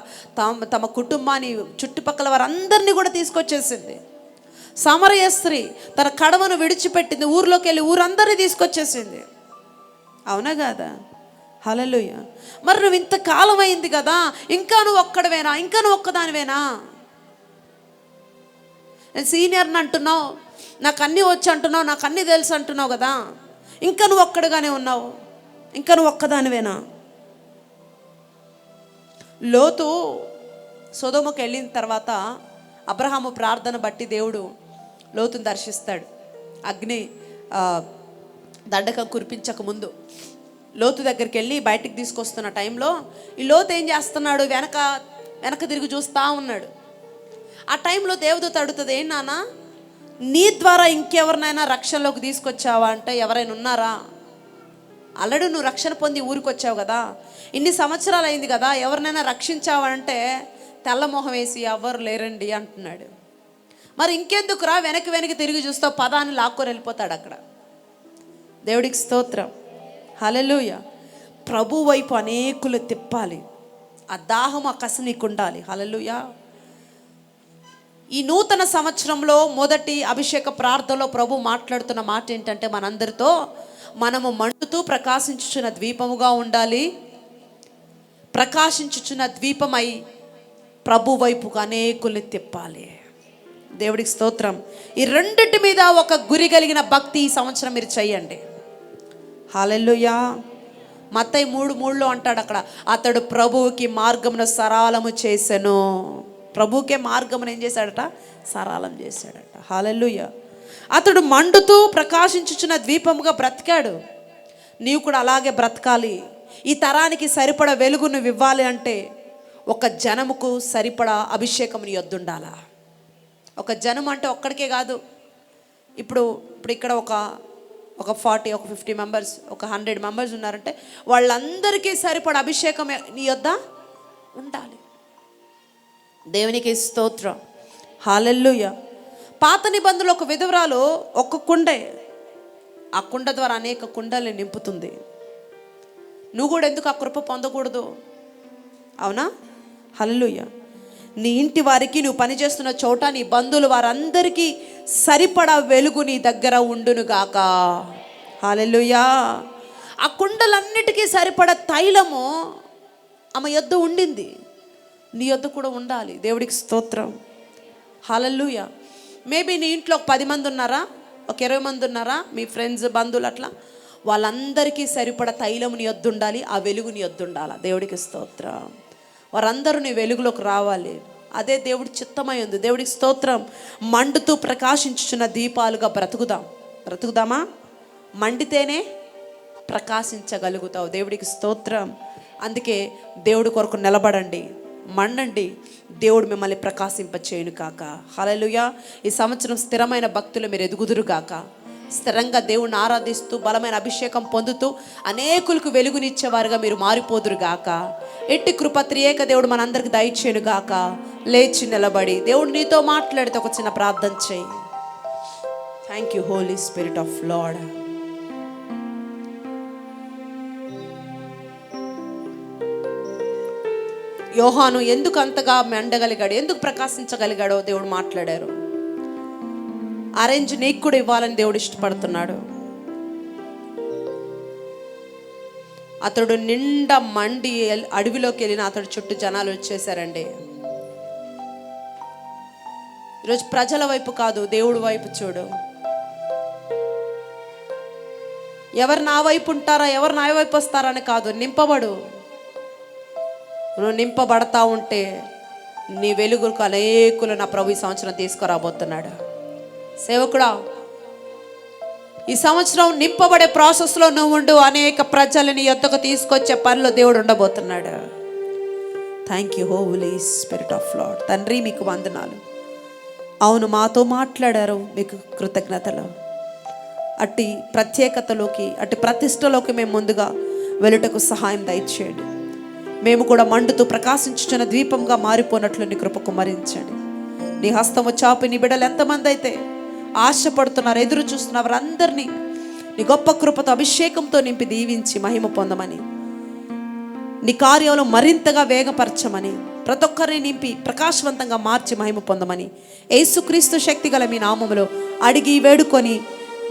తమ కుటుంబాన్ని, చుట్టుపక్కల వారందరినీ కూడా తీసుకొచ్చేసింది. సమరయ స్త్రీ తన కడవను విడిచిపెట్టింది, ఊర్లోకి వెళ్ళి ఊరందరినీ తీసుకొచ్చేసింది. అవునా కాదా? హల్లెలూయా. మరి నువ్వు ఇంతకాలం అయింది కదా, ఇంకా నువ్వు ఒక్కడవేనా? ఇంకా నువ్వు ఒక్కదానివేనా? నేను సీనియర్ని అంటున్నావు, నాకు అన్నీ వచ్చి అంటున్నావు, నాకు అన్నీ తెలుసు అంటున్నావు కదా, ఇంకా నువ్వు ఒక్కడుగానే ఉన్నావు, ఇంకా నువ్వు ఒక్కదానివేనా? లోతు సొదొమకు వెళ్ళిన తర్వాత అబ్రహాము ప్రార్థన బట్టి దేవుడు లోతుని దర్శిస్తాడు. అగ్ని దండకం కురిపించక ముందు లోతు దగ్గరికి వెళ్ళి బయటికి తీసుకొస్తున్న టైంలో ఈ లోతు ఏం చేస్తున్నాడు? వెనక తిరిగి చూస్తూ ఉన్నాడు. ఆ టైంలో దేవదూత అడుగుతుంది, ఏం నాన్న, నీ ద్వారా ఇంకెవరినైనా రక్షణలోకి తీసుకొచ్చావా అంటే ఎవరైనా ఉన్నారా ఆల్రెడీ నువ్వు రక్షణ పొంది ఊరికి వచ్చావు కదా, ఇన్ని సంవత్సరాలు అయింది కదా, ఎవరినైనా రక్షించావంటే తెల్లమొహం వేసి ఎవరు లేరండి అంటున్నాడు. మరి ఇంకెందుకురా వెనక్కి తిరిగి చూస్తావు, పదాన్ని లాక్కొని వెళ్ళిపోతాడు అక్కడ. దేవుడికి స్తోత్రం, హల్లెలూయా. ప్రభు వైపు అనేకులు తిప్పాలి, ఆ దాహం ఆ కసి నీకు ఉండాలి. హల్లెలూయా. ఈ నూతన సంవత్సరంలో మొదటి అభిషేక ప్రార్థనలో ప్రభు మాట్లాడుతున్న మాట ఏంటంటే, మనందరితో మనము మండుతూ ప్రకాశించుచున్న ద్వీపముగా ఉండాలి. ప్రకాశించుచున్న ద్వీపమై ప్రభు వైపుకు అనేకుల్ని తిప్పాలి. దేవుడికి స్తోత్రం. ఈ రెండిటి మీద ఒక గురి కలిగిన భక్తి ఈ సంవత్సరం మీరు చెయ్యండి. హల్లెలూయా. మత్తయి 3:3 అంటాడు అక్కడ, అతడు ప్రభువుకి మార్గమును సరళము చేసెను. ప్రభువుకే మార్గమును ఏం చేశాడట? సరళం చేశాడట. హల్లెలూయా. అతడు మండుతూ ప్రకాశించుచున్న ద్వీపముగా బ్రతికాడు. నీవు కూడా అలాగే బ్రతకాలి. ఈ తరానికి సరిపడా వెలుగు నువ్వు ఇవ్వాలి అంటే ఒక జనముకు సరిపడా అభిషేకం నీ యొద్ద ఉండాలా. ఒక జనం అంటే ఒక్కడికే కాదు. ఇప్పుడు ఇక్కడ ఒక 40 ఒక 50 మెంబర్స్, ఒక 100 మెంబర్స్ ఉన్నారంటే వాళ్ళందరికీ సరిపడా అభిషేకం నీ యొద్ద ఉండాలి. దేవునికి స్తోత్రం, హల్లెలూయా. పాత నిబంధనలో ఒక విధవరాలు ఒక్క కుండే, ఆ కుండ ద్వారా అనేక కుండల్ని నింపుతుంది. నువ్వు కూడా ఎందుకు ఆ కృప పొందకూడదు? అవునా? హల్లెలూయా. నీ ఇంటి వారికి, నువ్వు పనిచేస్తున్న చోట, నీ బంధువులు వారందరికీ సరిపడా వెలుగు నీ దగ్గర ఉండునుగాక. హల్లెలూయా. ఆ కుండలన్నిటికీ సరిపడా తైలము ఆమె యొద్ద ఉండింది, నీ యొద్ద కూడా ఉండాలి. దేవుడికి స్తోత్రం, హల్లెలూయా. మేబీ నీ ఇంట్లో ఒక 10 మంది ఉన్నారా, ఒక 20 మంది ఉన్నారా, మీ ఫ్రెండ్స్ బంధువులు, అట్లా వాళ్ళందరికీ సరిపడా తైలము నీ యొద్ద ఉండాలి, ఆ వెలుగు నీ యొద్ద ఉండాలి. దేవుడికి స్తోత్రం. వారందరూ నీ వెలుగులోకి రావాలి. అదే దేవుడి చిత్తమై ఉంది. దేవుడికి స్తోత్రం. మండుతూ ప్రకాశించుచున్న దీపాలుగా బ్రతుకుదామా? మండితేనే ప్రకాశించగలుగుతావు. దేవుడికి స్తోత్రం. అందుకే దేవుడి కొరకు నిలబడండి, మండండి. దేవుడు మిమ్మల్ని ప్రకాశింపచేయును కాక. హల్లెలూయా. ఈ సంవత్సరం స్థిరమైన భక్తులు మీరు ఎదుగుదురు గాక. స్థిరంగా దేవుణ్ణి ఆరాధిస్తూ బలమైన అభిషేకం పొందుతూ అనేకులకు వెలుగునిచ్చేవారుగా మీరు మారిపోదురు గాక. ఎట్టి కృప త్రియేక దేవుడు మనందరికి దయచేయును గాక. లేచి నిలబడి దేవుడు నీతో మాట్లాడితే ఒక చిన్న ప్రార్థన చేయి. Thank you Holi spirit of Lord. యోహాను ఎందుకు అంతగా మెండగలిగాడు, ఎందుకు ప్రకాశించగలిగాడో దేవుడు మాట్లాడారు. ఆరెంజ్ నీకు కూడా ఇవ్వాలని దేవుడు ఇష్టపడుతున్నాడు. అతడు నిండా మండి అడవిలోకి వెళ్ళిన అతడు చుట్టూ జనాలు వచ్చేసారండి. ఈరోజు ప్రజల వైపు కాదు, దేవుడి వైపు చూడు. ఎవరు నా వైపు ఉంటారా, ఎవరు నా వైపు వస్తారని కాదు, నింపబడు. నువ్వు నింపబడతా ఉంటే నీ వెలుగులకు అనేకులు నా ప్రభు ఈ సంవత్సరం తీసుకురాబోతున్నాడు. సేవకుడా, ఈ సంవత్సరం నింపబడే ప్రాసెస్లో నువ్వు ఉండు. అనేక ప్రజలని యొద్దకు తీసుకొచ్చే పనిలో దేవుడు ఉండబోతున్నాడు. Thank you Holi spirit of Lord. తండ్రి మీకు వందనాలు. అవును, మాతో మాట్లాడారు, మీకు కృతజ్ఞతలు. అట్టి ప్రత్యేకతలోకి, అట్టి ప్రతిష్టలోకి మేము ముందుగా వెళ్ళుటకు సహాయం దయచేయండి. మేము కూడా మండుతూ ప్రకాశించుచున్న ద్వీపంగా మారిపోయినట్లు నీ కృప కుమ్మరించండి. నీ హస్తము చాపి నీ బిడ్డలు ఎంతమంది అయితే ఆశపడుతున్నారు, ఎదురు చూస్తున్నారు, అందరినీ నీ గొప్ప కృపతో అభిషేకంతో నింపి దీవించి మహిమ పొందమని, నీ కార్యంలో మరింతగా వేగపరచమని, ప్రతి ఒక్కరిని నింపి ప్రకాశవంతంగా మార్చి మహిమ పొందమని యేసుక్రీస్తు శక్తి గల మీ నామములో అడిగి వేడుకొని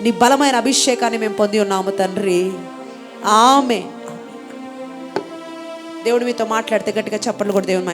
నీ బలమైన అభిషేకాన్ని మేము పొంది ఉన్నాము తండ్రి. ఆమేన్. దేవుడు మీతో మాట్లాడితే గట్టిగా చప్పట్లు కూడా దేవుని